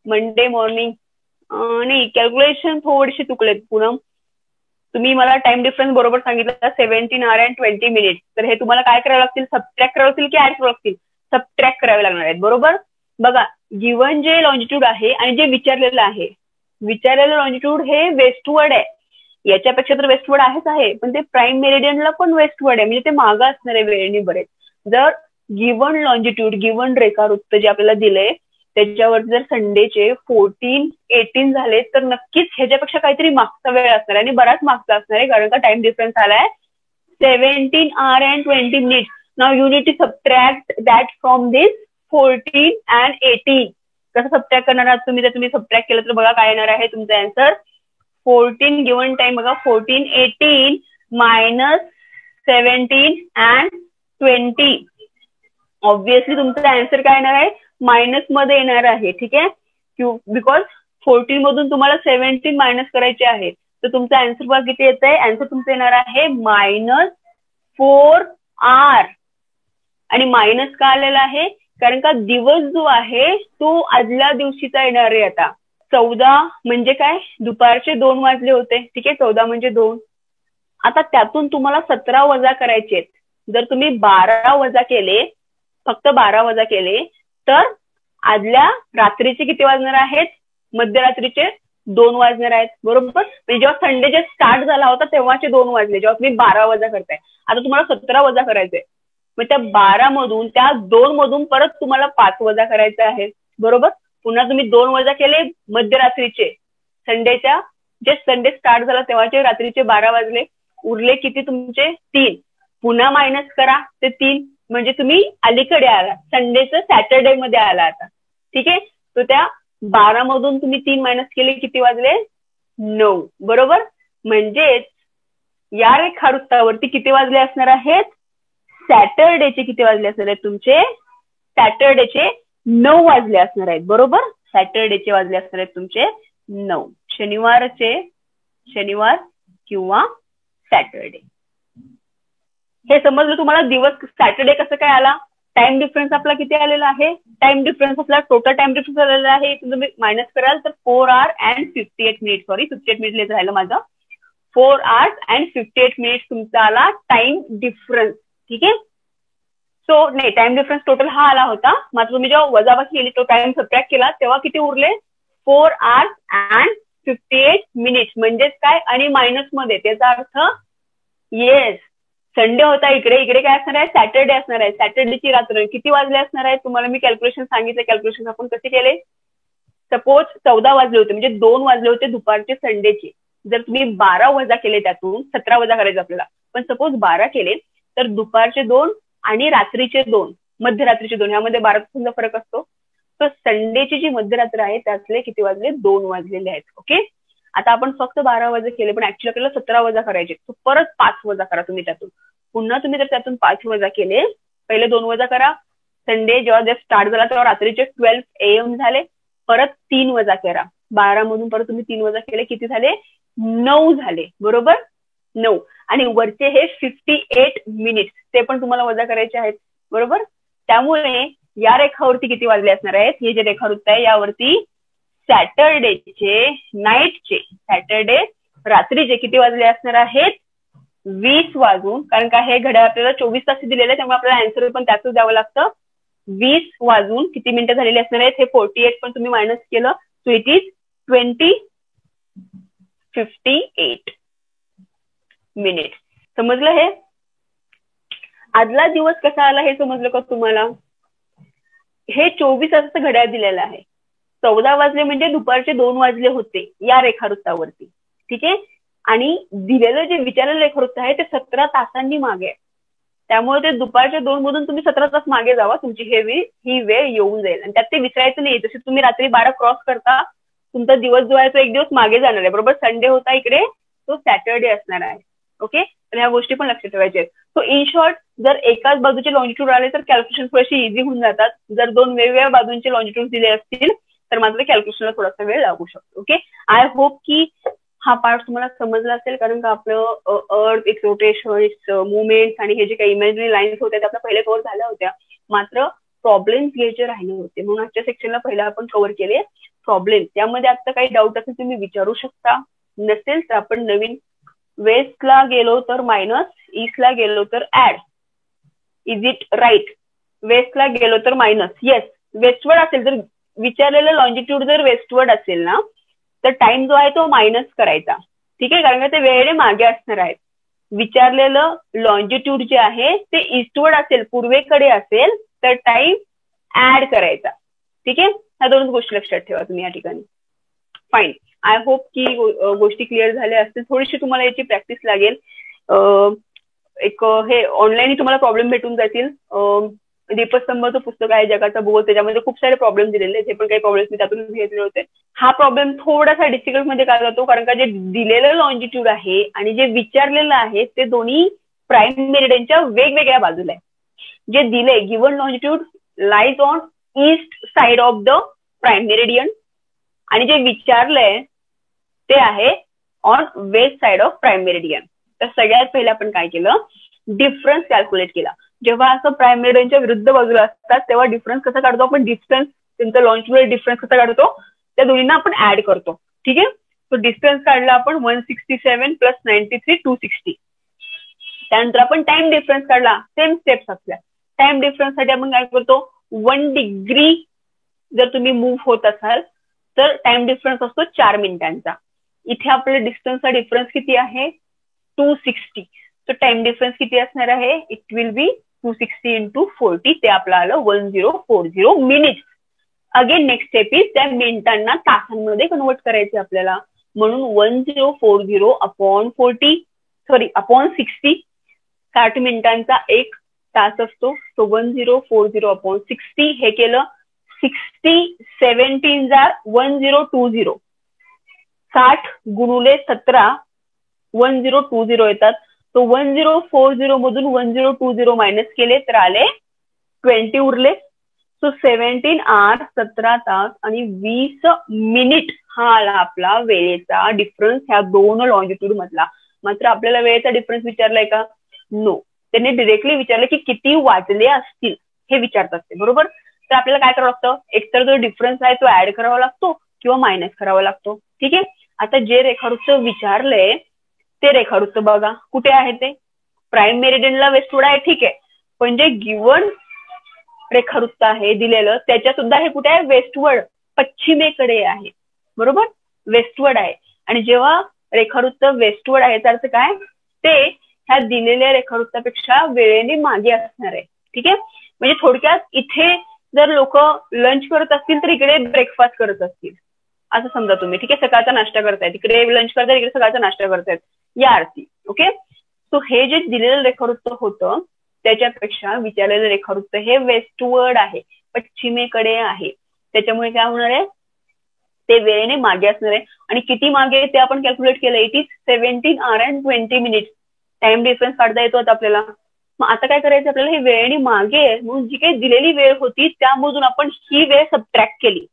मंडे मॉर्निंग नाही, calculation थोडीशी चुकलेत पूनम. तुम्ही मला टाइम डिफरन्स बरोबर सांगितलं 17 hour and 20 minutes. तर हे तुम्हाला काय करावं लागतील? सबट्रॅक्ट करावं लागतील की ऍड करावं लागतील? सबट्रॅक्ट करावे लागणार आहेत, बरोबर. बघा, गिव्हन जे लॉन्जिट्यूड आहे आणि जे विचारलेलं आहे, विचारलेलं लॉन्जिट्यूड हे वेस्टवर्ड आहे. याच्यापेक्षा तर वेस्टवर्ड आहेच आहे, पण ते प्राईम मेरिडियनला पण वेस्टवर्ड आहे, म्हणजे ते मागं असणार आहे वेळेने बरेच. जर गिव्हन लॉन्जिट्यूड, गिव्हन रेखावृत्त जे आपल्याला दिलंय त्याच्यावर जर संडेचे 14-18 झाले तर नक्कीच ह्याच्यापेक्षा काहीतरी मागचा वेळ असणार आहे आणि बराच मागचा असणार आहे, कारण का टाइम डिफरन्स आलाय 17 hour and 20 minutes. Now you need to subtract that from this 14 and 18. कसं सबट्रॅक्ट करणार आहात तुम्ही? जर तुम्ही सबट्रॅक्ट केलं तर बघा काय येणार आहे तुमचं आन्सर. 14 गिव्हन टाइम बघा, 14 18 मायनस 17 and 20. ऑब्व्हियसली तुमचं आन्सर काय येणार आहे? मायनस मध्ये येणार आहे. ठीक आहे, बिकॉज 14 मधून तुम्हाला 17 मायनस करायचे आहे, तर तुमचं आन्सर बघा किती येत आहे. आन्सर तुमचं येणार आहे -4 hour. आणि मायनस का आलेला आहे, कारण का दिवस जो आहे तो आदल्या दिवशीचा येणार आहे. आता 14 म्हणजे काय, दुपारचे 2 वाजले होते. ठीक आहे, 14 म्हणजे 2. आता त्यातून तुम्हाला 17 वजा करायचे आहेत. जर तुम्ही 12 वजा केले, फक्त 12 वजा केले, तर आदल्या रात्रीचे किती वाजणार आहेत, मध्यरात्रीचे 2 वाजणार आहेत. बरोबर. म्हणजे जेव्हा संडे जे स्टार्ट झाला होता तेव्हाचे 2 वाजले, जेव्हा तुम्ही 12 वजा करताय. आता तुम्हाला 17 वजा करायचंय. मग त्या 12 मधून, त्या 2 मधून परत तुम्हाला 5 वजा करायचे आहे. बरोबर. पुन्हा तुम्ही 2 वजा केले मध्यरात्रीचे, संडेच्या, जे संडे स्टार्ट झाला तेव्हाचे रात्रीचे 12 वाजले. उरले किती तुमचे, 3. पुन्हा मायनस करा ते 3, म्हणजे तुम्ही अलीकडे आला, संडेचं सॅटरडे मध्ये आला आता. ठीक आहे. तर त्या 12 मधून तुम्ही 3 मायनस केले, किती वाजले, 9. बरोबर. म्हणजेच या रेखावृत्तावरती किती वाजले असणार आहेत, सॅटरडेचे किती वाजले असणार आहेत तुमचे, सॅटरडेचे 9 वाजले असणार आहेत. बरोबर. सॅटरडेचे वाजले असणार आहेत तुमचे 9. शनिवार किंवा सॅटरडे. हे समजलं तुम्हाला. दिवस सॅटरडे कसं काय आला, टाइम डिफरन्स आपला किती आलेला आहे, टाइम डिफरन्स आपला टोटल टाइम डिफरन्स आलेला आहे. तुम्ही मायनस कराल तर 4 hours and 58 minutes, sorry 58 minute लिहित राहिलं माझं, 4 hours and 58 minutes तुमचा आला टाइम डिफरन्स. ठीक आहे. सो नाही, टाइम डिफरन्स टोटल हा आला होता, मात्र तुम्ही जेव्हा वजाबाकी केली, तो टाइम सबट्रॅक्ट केला, तेव्हा किती उरले, 4 hours and 58 minutes. म्हणजेच काय, आणि मायनस मध्ये, त्याचा अर्थ येस, संडे होता इकडे, इकडे काय असणार आहे, सॅटरडे असणार आहे. सॅटरडेची रात्र किती वाजले असणार आहे, तुम्हाला मी कॅल्क्युलेशन सांगितलं. कॅल्क्युलेशन आपण कसे केले, सपोज 14 वाजले होते, म्हणजे 2 वाजले होते दुपारचे संडेचे. जर तुम्ही 12 वजा केले, त्यातून 17 वजा करायचे आपल्याला, पण सपोज 12 केले, तर दुपारचे 2 आणि रात्रीचे 2, मध्यरात्रीचे 2, ह्यामध्ये 12 तासांचा फरक असतो. तर संडेची जी मध्यरात्र आहे त्यातले किती वाजले, 2 वाजलेले आहेत. ओके. आता आपण फक्त 12 वजा केले, पण ऍक्च्युअली आपल्याला 17 वजा करायचे. परत 5 वजा करा तुम्ही त्यातून. पुन्हा तुम्ही जर त्यातून 5 वजा केले, पहिले 2 वजा करा, संडे जेव्हा स्टार्ट झाला तेव्हा रात्रीचे 12 AM झाले, परत 3 वजा करा, 12 मधून परत तुम्ही 3 वजा केले, किती झाले, 9 झाले. बरोबर. 9. आणि वरचे हे 58 मिनिट्स, ते पण तुम्हाला वजा करायचे आहेत. बरोबर. त्यामुळे या रेखावरती किती वाजले असणार आहेत, हे जे रेखावृत्त आहे यावरती सॅटरडेचे नाईटचे, सॅटरडे रात्रीचे किती वाजले असणार आहेत, 20 वाजून, कारण का हे घड्याळ आपल्याला 24 तास दिलेलं आहे, त्यामुळे आपल्याला आन्सर पण त्यातच द्यावं लागतं. 20 वाजून किती मिनिटं झालेली असणार आहेत, हे 48 पण तुम्ही मायनस केलं, सो इट इज 20:58 मिनिट. समजलं हे. आदला दिवस कसा आला हे समजलं का तुम्हाला. हे 24 तासाचं घड्याळ दिलेलं आहे. 14 वाजले म्हणजे दुपारचे 2 वाजले होते या रेखावृत्तावरती. ठीक आहे. आणि दिलेलं जे विचारलेलं रेखावृत्त आहे ते 17 तासांनी मागे आहे. त्यामुळे ते दुपारच्या 2 मधून तुम्ही 17 तास मागे जावा, तुमची ही वेळ येऊन जाईल. आणि त्यात ते विसरायचं नाही. जसे तुम्ही रात्री 12 क्रॉस करता, तुमचा दिवस जो आहे तो एक दिवस मागे जाणार आहे. बरोबर. संडे होता इकडे, तो सॅटरडे असणार आहे. ओके. तर ह्या गोष्टी पण लक्षात ठेवायच्या आहेत. सो इन शॉर्ट, जर एकाच बाजूचे लॉंजिट्यूड आले तर कॅल्क्युलेशन थोडीशी इझी होऊन जातात. जर 2 वेगवेगळ्या बाजूंचे लॉंजिट्यूड दिले असतील तर मात्र कॅल्क्युलेशनला थोडासा वेळ लागू शकतो. ओके. आय होप की हा पार्ट तुम्हाला समजला असेल, कारण का आपलं अर्थ, इट्स रोटेशन, इट्स मुवमेंट आणि हे जे काही इमॅजिनरी लाईन्स होत्या त्या आपल्या पहिले कव्हर झाल्या होत्या. मात्र प्रॉब्लेम्स घ्यायचे राहिले होते, म्हणून आजच्या सेक्शनला पहिला आपण कव्हर केले प्रॉब्लेम. त्यामध्ये आता काही डाऊट असेल तुम्ही विचारू शकता, नसेल तर आपण नवीन वेस्टला गेलो तर मायनस, ईस्टला गेलो तर ऍड. Is it right. वेस्टला गेलो तर मायनस. येस. वेस्टवर्ड असेल तर, विचारलेलं लॉंजिट्यूड जर वेस्टवर्ड असेल ना, तर टाइम जो आहे तो मायनस करायचा. ठीक आहे. कारण का ते वेळेने मागे असणार आहेत. विचारलेलं लॉंजिट्यूड जे आहे ते ईस्टवर्ड असेल, पूर्वेकडे असेल, तर टाइम ऍड करायचा. ठीक आहे. ह्या 2 गोष्टी लक्षात ठेवा तुम्ही या ठिकाणी. फाईन. आय होप की गोष्टी क्लिअर झाल्या असतील. थोडीशी तुम्हाला याची प्रॅक्टिस लागेल. एक हे ऑनलाईन तुम्हाला प्रॉब्लेम भेटून जातील. दीपस्तंभचं पुस्तक आहे जगाचा भूगोल, त्याच्यामध्ये खूप सारे प्रॉब्लेम दिलेले आहेत. हे पण काही प्रॉब्लेम्स मी त्यातून घेतले होते. हा प्रॉब्लेम थोडासा डिफिकल्ट मध्ये का जातो, कारण का जे दिलेलं लॉंजिट्यूड आहे आणि जे विचारलेलं आहे ते दोन्ही प्राईम मेरिडियनच्या वेगवेगळ्या बाजूला आहे. जे दिले, given longitude lies on east side of the prime meridian, आणि जे विचारलंय ते आहे on west side of prime meridian. तर सगळ्यात पहिले आपण काय केलं, डिफरन्स कॅल्क्युलेट केला. जेव्हा असं प्राईम मेरिडियनच्या विरुद्ध बाजूला असतात तेव्हा डिफरन्स कसा काढतो आपण, डिस्टन्स त्यांचा लॉन्च वेळ डिफरन्स कसा काढतो, त्या दोन्हींना आपण ऍड करतो. ठीक आहे. तो डिस्टन्स काढला आपण 167 प्लस 93 260. त्यानंतर आपण टाइम डिफरन्स काढला, सेम स्टेप्स असल्या. टाइम डिफरन्स साठी आपण काय करतो, 1 डिग्री जर तुम्ही मूव्ह होत असाल तर टाइम डिफरन्स असतो 4 मिनिटांचा. इथे आपल्या डिस्टन्सचा डिफरन्स किती आहे, 260. तर टाइम डिफरन्स किती असणार आहे, इट विल बी 260 into 40, ते आपलं आलं 1040 minutes. Again next step is त्या मिनिटांना तासांमध्ये कन्वर्ट करायचे आपल्याला, म्हणून 1040 अपॉन 60. 60 मिनिटांचा 1 तास असतो, तो 1040 अपॉन 60. हे केलं 60 17 1020. 60 गुणुले 17 1020 येतात. तो 1040 मधून 1020 मायनस केले तर आले 20 उरले. सो 17 आवर 17 तास आणि 20 मिनिट हा आला आपला वेळेचा डिफरन्स ह्या दोन लॉंजिट्यूड मधला. मात्र आपल्याला वेळेचा डिफरन्स विचारलाय का, नो. त्यांनी डिरेक्टली विचारलं की किती वाजले असतील हे विचारतात ते, बरोबर. तर आपल्याला काय करावं लागतं, एकतर जो डिफरन्स आहे तो ऍड करावा लागतो किंवा मायनस करावा लागतो. ठीक आहे. आता जे रेखावृत्त विचारलंय ते रेखावृत्त बघा कुठे आहे, ते प्राईम मेरिडियनला वेस्टवर्ड आहे. ठीक आहे. पण जे गिवन रेखावृत्त आहे दिलेलं त्याच्या सुद्धा हे कुठे आहे, वेस्टवर्ड, पश्चिमेकडे आहे, बरोबर, वेस्टवर्ड आहे. आणि जेव्हा रेखावृत्त वेस्टवर्ड आहे त्याचा अर्थ काय, ते ह्या दिलेल्या रेखावृत्तापेक्षा वेळेने मागे असणार आहे. ठीक आहे. म्हणजे थोडक्यात इथे जर लोक लंच करत असतील तर इकडे ब्रेकफास्ट करत असतील असं समजा तुम्ही. ठीक आहे. सकाळचा नाश्ता करतायत, इकडे लंच करतायत, इकडे सकाळचा नाश्ता करतायत या अर्थी. ओके. सो हे जे दिलेलं रेखावृत्त होतं त्याच्यापेक्षा विचारलेलं रेखावृत्त हे वेस्टवर्ड आहे, पश्चिमेकडे आहे. त्याच्यामुळे काय होणार आहे, ते वेळेने मागे असणार आहे. आणि किती मागे ते आपण कॅल्क्युलेट केलं, it is 17 hours and 20 minutes. Time difference काढता येतो आता आपल्याला. मग आता काय करायचं आपल्याला, हे वेळेने मागे म्हणून जी काही दिलेली वेळ होती त्यामधून आपण ही वेळ सबट्रॅक्ट केली.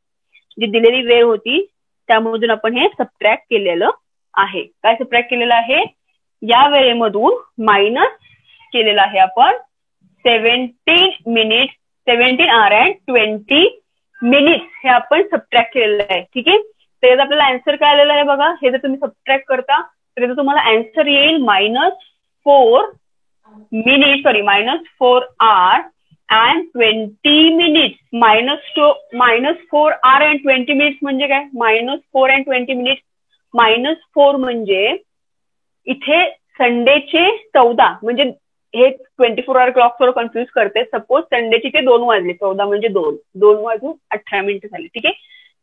जी दिलेली वेळ होती त्यामधून आपण हे सबट्रॅक्ट केलेलं आहे. काय सबट्रॅक्ट केलेलं आहे, या वेळेमधून मायनस केलेलं आहे आपण 17 hours and 20 minutes हे आपण सबट्रॅक्ट केलेलं आहे. ठीक आहे. तर आपल्याला आन्सर काय आलेला आहे बघा, हे जर तुम्ही सबट्रॅक्ट करता तर तुम्हाला आन्सर येईल -4 hours and 20 minutes. -4 hours and 20 minutes म्हणजे काय, -4 and 20 minutes. -4 म्हणजे इथे संडेचे 14 म्हणजे हे 24 hour क्लॉक थोडं कन्फ्युज करते. सपोज संडेचे ते 2 वाजले, 14 म्हणजे 2 वाजून 18 मिनिटं झाली. ठीक आहे.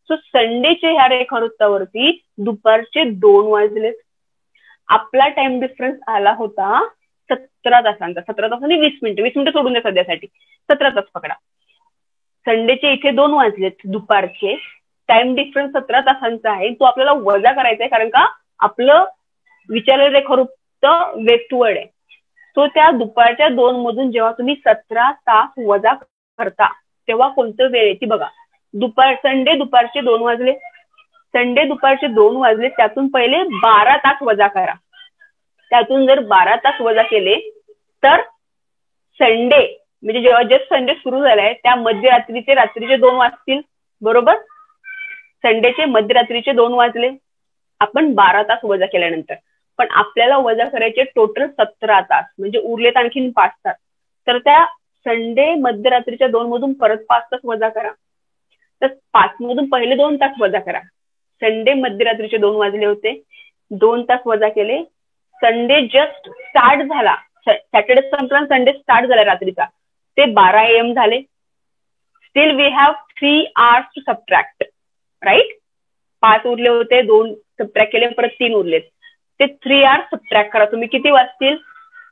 सो संडेचे ह्या रेखावृत्तावरती दुपारचे 2 वाजले. आपला टाइम डिफरन्स आला होता 17 तासांचा. 17 तास आणि 20 मिनिटं, 20 मिनिटं सोडून द्या सध्यासाठी, 17 तास पकडा. संडेचे इथे 2 वाजलेत दुपारचे, टाइम डिफरन्स 17 तासांचा आहे. तो आपल्याला वजा करायचा आहे कारण का आपलं विचारलेलं रेखावृत्त वेस्टवर्ड आहे. तो त्या दुपारच्या 2 मधून जेव्हा तुम्ही 17 तास वजा करता तेव्हा कोणतं वेळ येते बघा. संडे दुपारचे 2 वाजले, संडे दुपारचे 2 वाजले, त्यातून पहिले 12 तास वजा करा. त्यातून जर 12 तास वजा केले तर संडे म्हणजे जेव्हा जस्ट संडे सुरू झालाय त्या रात्रीचे 2 वाजतील, बरोबर. संडेचे मध्यरात्रीचे 2 वाजले, आपण 12 तास वजा केल्यानंतर. पण आपल्याला वजा करायचे टोटल 17 तास म्हणजे उरलेत आणखीन 5 तास. तर त्या संडे मध्यरात्रीच्या 2 मधून परत 5 तास वजा करा. तर 5 मधून पहिले 2 तास वजा करा. संडे मध्यरात्रीचे 2 वाजले होते, 2 तास वजा केले. संडे जस्ट स्टार्ट झाला, सॅटर्डे संपला, संडे स्टार्ट झाला रात्रीचा, ते 12 AM झाले. Still we have 3 hours to subtract, right. 5 उरले होते, 2 सबट्रॅक्ट केले, परत 3 उरलेत. ते 3 hours सबट्रॅक्ट करा तुम्ही, किती वाजतील,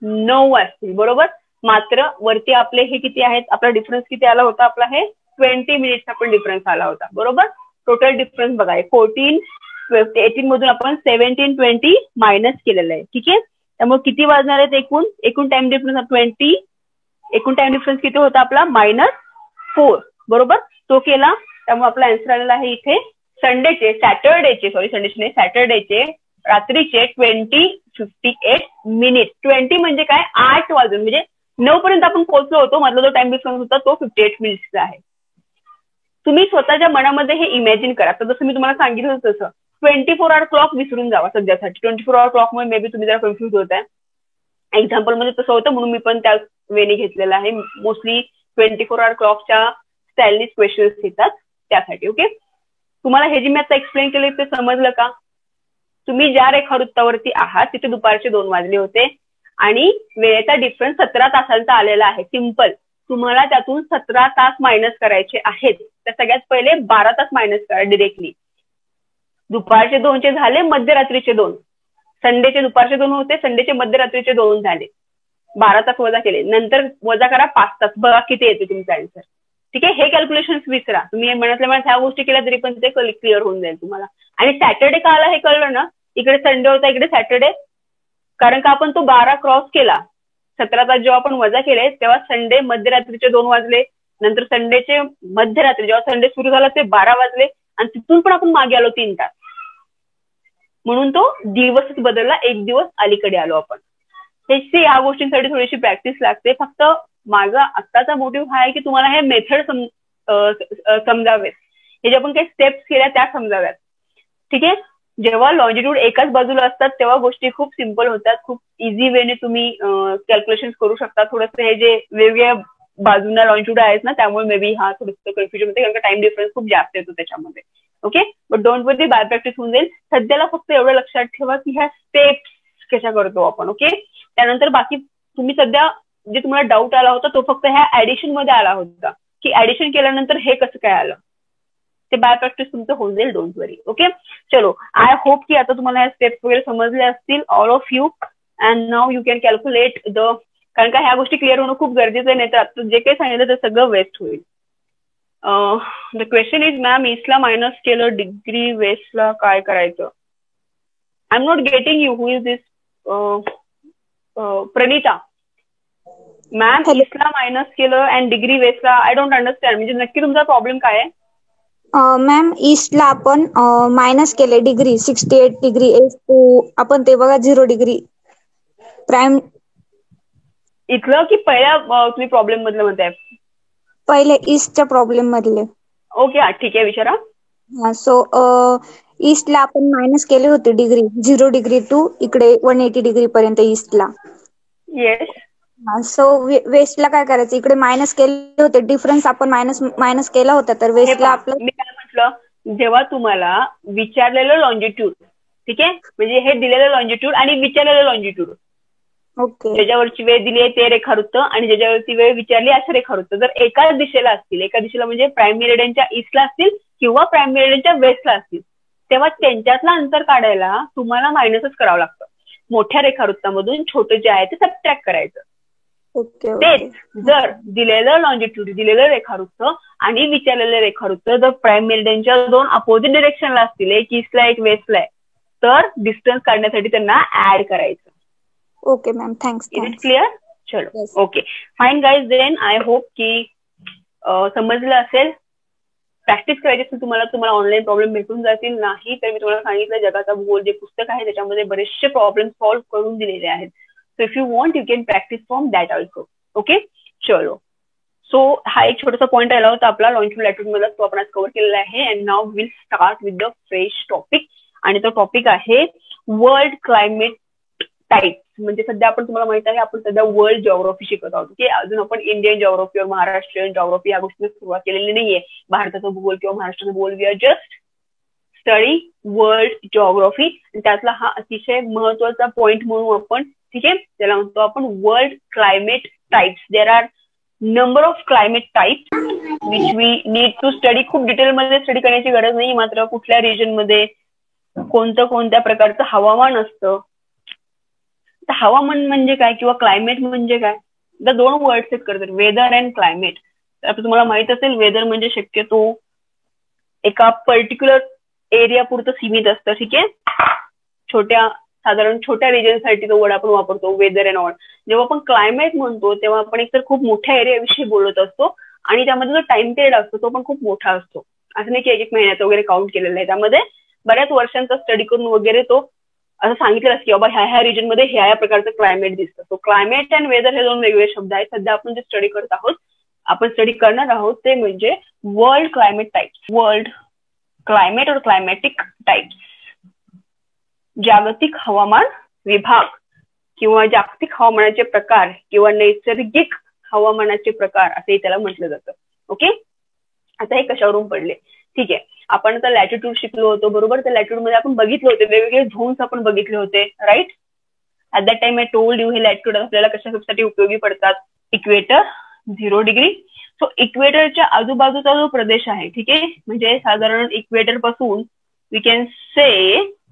9 वाजतील, बरोबर. मात्र वरती आपले हे किती आहेत, आपला डिफरन्स किती आला होता, आपला हे 20 मिनिट्स आपण डिफरन्स आला होता, बरोबर. टोटल डिफरन्स बघा 18 मधून आपण 17 20 मायनस केलेलं आहे. ठीक आहे. त्यामुळे किती वाजणार आहेत एकूण टाइम डिफरन्स 20. एकूण टाइम डिफरन्स किती होता आपला, -4, बरोबर. तो केला. त्यामुळे आपला आन्सर आलेला आहे इथे सॅटर्डेचे रात्रीचे 20:58 मिनिट. 20 म्हणजे काय, 8 वाजून, म्हणजे 9 पर्यंत आपण पोहोचलो होतो, मधला जो टाइम डिफरन्स होता तो 58 मिनिट्सचा आहे. तुम्ही स्वतःच्या मनामध्ये हे इमॅजिन करा. तर जसं मी तुम्हाला सांगितलं तसं 24 आवर क्लॉक विसरून जावा सध्यासाठी. 24 आवर क्लॉकमुळे मे बी तुम्ही जरा कन्फ्युज होत आहे. एक्झाम्पल मध्ये तसं होतं म्हणून मी पण त्या वेने घेतलेलं आहे. मोस्टली 24 आवर क्लॉकच्या स्टाईलनीच क्वेश्चन्स येतात त्यासाठी. ओके, तुम्हाला हे जे मी आता एक्सप्लेन केले ते समजलं का? तुम्ही ज्या रेखावृत्तावरती आहात तिथे दुपारचे 2 वाजले होते आणि वेळेचा डिफरन्स 17 तासांचा आलेला आहे. सिम्पल. तुम्हाला त्यातून 17 तास मायनस करायचे आहेत. तर सगळ्यात पहिले 12 तास मायनस करा डिरेक्टली. दुपारचे 2चे झाले, मध्यरात्रीचे 2. संडेचे दुपारचे 2 होते, संडेचे मध्यरात्रीचे 2 झाले. 12 तास वजा केले, नंतर वजा करा 5 तास. बघा किती येते तुमचा आन्सर. ठीक आहे, हे कॅल्क्युलेशन विसरा. तुम्ही म्हणतल्या ह्या गोष्टी केल्या तरी पण ते क्लिअर होऊन जाईल तुम्हाला. आणि सॅटर्डे का आला हे कळलं ना? इकडे संडे होता, इकडे सॅटर्डे. कारण का आपण तो 12 क्रॉस केला. 17 तास जेव्हा आपण वजा केले तेव्हा संडे मध्यरात्रीचे 2 वाजले, नंतर संडेचे मध्यरात्री जेव्हा संडे सुरू झाला ते 12 वाजले आणि तिथून पण आपण मागे आलो 3 तास. म्हणून तो दिवसच बदलला, एक दिवस अलीकडे आलो आपण. त्याची या गोष्टींसाठी थोडीशी प्रॅक्टिस लागते. फक्त माझा आत्ताचा मोटिव्ह हा आहे की तुम्हाला हे मेथड समजावेत. हे जे आपण काही स्टेप्स केल्या त्या समजाव्यात. ठीक आहे, जेव्हा लॉन्जिट्यूड एकाच बाजूला असतात तेव्हा गोष्टी खूप सिम्पल होतात. खूप इझी वेने तुम्ही कॅल्क्युलेशन करू शकता. थोडंसं हे जे वेगवेगळ्या बाजूला लॉन्जिट्यूड आहेत ना त्यामुळे मे बी हा थोडंसं कन्फ्युजन होते, कारण का टाइम डिफरन्स खूप जास्त येतो त्याच्यामध्ये. Okay, but don't worry, by practice होऊन जाईल. सध्याला फक्त एवढं लक्षात ठेवा की ह्या स्टेप्स कशा करतो आपण. ओके, त्यानंतर बाकी तुम्ही सध्या जे तुम्हाला डाऊट आला होता तो फक्त ह्या ऍडिशन मध्ये आला होता की ऍडिशन केल्यानंतर हे कसं काय आलं. ते बाय प्रॅक्टिस तुमचं होऊन जाईल, डोंट वरी. ओके, चलो, आय होप की आता तुम्हाला ह्या स्टेप्स वगैरे समजल्या असतील, all of you. And now you can calculate the, कारण का ह्या गोष्टी क्लिअर होणं खूप गरजेचं आहे, नाही तर आता जे काही सांगितलं ते सगळं वेस्ट होईल. द क्वेश्चन इज, मॅम ईस्टला मायनस केलं, डिग्री वेस्टला काय करायचं? I am not getting you. Who is this? Pranita. Ma'am ईस्टला मायनस केलं अँड डिग्री वेस्टला, आय डोंट अंडरस्टँड. म्हणजे नक्की तुमचा प्रॉब्लेम काय आहे? मॅम ईस्टला आपण मायनस केले डिग्री 68 डिग्री आपण ते बघा 0 डिग्री प्राईम. इथलं की पहिल्या तुम्ही प्रॉब्लेम मधलं म्हणताय? पहिले ईस्टच्या प्रॉब्लेम मधले. ओके, हा ठीक आहे, विचारा. सो ईस्टला आपण मायनस केले होते डिग्री 0 डिग्री टू इकडे 180 डिग्री पर्यंत ईस्टला. येस. सो वेस्टला काय करायचं? इकडे मायनस केले होते, डिफरन्स आपण मायनस केला होता, तर वेस्टला आपलं. मी काय म्हटलं, जेव्हा तुम्हाला विचारलेलं लॉन्जिट्यूड, ठीक आहे, म्हणजे हे दिलेलं लॉन्जिट्यूड आणि विचारलेलं लॉन्जिट्यूड, ओके, ज्याच्यावरची वेळ दिली आहे ते रेखावृत्त आणि ज्याच्यावरती वेळ विचारली असं रेखावृत्त जर एकाच दिशेला असतील, एका दिशेला म्हणजे प्राईम मेरिडियनच्या ईस्टला असतील किंवा प्राईम मेरिडियनच्या वेस्टला असतील, तेव्हा त्यांच्यातलं अंतर काढायला तुम्हाला मायनसच करावं लागतं. मोठ्या रेखावृत्तामधून छोटं जे आहे ते सबट्रॅक्ट करायचं. तेच जर दिलेलं लॉन्जिट्यूड, दिलेलं रेखावृत्त आणि विचारलेलं रेखावृत्त जर प्राईम मेरिडियनच्या 2 अपोजिट डिरेक्शनला असतील, एक ईस्टला एक वेस्टला आहे, तर डिस्टन्स काढण्यासाठी त्यांना ऍड करायचं. Okay ma'am, thanks. Is it clear? चलो, okay, fine guys. Then I hope की समजलं असेल. प्रॅक्टिस करायची असेल तुम्हाला ऑनलाईन प्रॉब्लेम भेटून जातील. नाही तर मी तुम्हाला सांगितलं जगाचा भूगोल जे पुस्तक आहे त्याच्यामध्ये बरेचसे प्रॉब्लेम सॉल्व्ह करून दिलेले आहेत. So if you want you can practice from that also. Okay, चलो. सो हा एक छोटासा पॉईंट राहिला होता आपला लॉन्जिट्यूड लॅटिट्यूड मध्ये, तो आपण आज कव्हर केलेला आहे. And now will start with the fresh topic. आणि तो टॉपिक आहे वर्ल्ड क्लायमेट टाईप्स. म्हणजे सध्या आपण तुम्हाला माहित आहे आपण सध्या वर्ल्ड जिओग्राफी शिकत आहोत की अजून आपण इंडियन जिओग्राफी किंवा महाराष्ट्रीयन जिओग्राफी या गोष्टीने सुरुवात केलेली नाहीये. भारताचा भूगोल किंवा महाराष्ट्राचा भूगोल, we are just study world geography. त्यातला हा अतिशय महत्वाचा पॉइंट म्हणून आपण, ठीक आहे, त्याला म्हणतो आपण world climate types. There are number of climate types which we need to study. खूप डिटेलमध्ये स्टडी करण्याची गरज नाही, मात्र कुठल्या रिजन मध्ये कोणत्या प्रकारचं हवामान असतं. हवामान म्हणजे काय किंवा क्लायमेट म्हणजे काय, त्या 2 वर्ड्स आहेत करतात, वेदर अँड क्लायमेट. आता तुम्हाला माहित असेल वेदर म्हणजे शक्यतो एका पर्टिक्युलर एरिया पुरतं सीमित असतं, ठीक आहे, साधारण छोट्या रिजनसाठी तो वर्ड आपण वापरतो, वेदर अँड ऑल. जेव्हा आपण क्लायमेट म्हणतो तेव्हा आपण एकतर खूप मोठ्या एरियाविषयी बोलत असतो आणि त्यामध्ये जो टाइम पिरियड असतो तो पण खूप मोठा असतो. असं नाही की 1 महिन्याचा वगैरे काउंट केलेला आहे, त्यामध्ये बऱ्याच वर्षांचा स्टडी करून वगैरे तो असं सांगितलं की बाबा ह्या रिजन मध्ये ह्या प्रकारचं क्लायमेट दिसतं. सो क्लायमेट अँड वेदर हे दोन वेगवेगळे शब्द आहेत. सध्या आपण जे स्टडी करत आहोत, आपण स्टडी करणार आहोत ते म्हणजे world climate types. World climate और क्लायमॅटिक टाइप्स, जागतिक हवामान विभाग किंवा जागतिक हवामानाचे प्रकार किंवा नैसर्गिक हवामानाचे प्रकार असे त्याला म्हटलं जातं. ओके, आता हे कशावरून पडले? ठीक आहे, आपण आता लॅटिट्यूड शिकलो होतो बरोबर. त्या लॅटिट्यूड मध्ये आपण बघितले होते वेगवेगळे झोन्स आपण बघितले होते, right. At that time I told you हे लॅटिट्यूड आपल्याला कशासाठी उपयोगी पडतात. Equator 0 degree. सो इक्वेटरच्या आजूबाजूचा जो प्रदेश आहे, ठीक आहे, म्हणजे साधारण इक्वेटर पासून वी कॅन से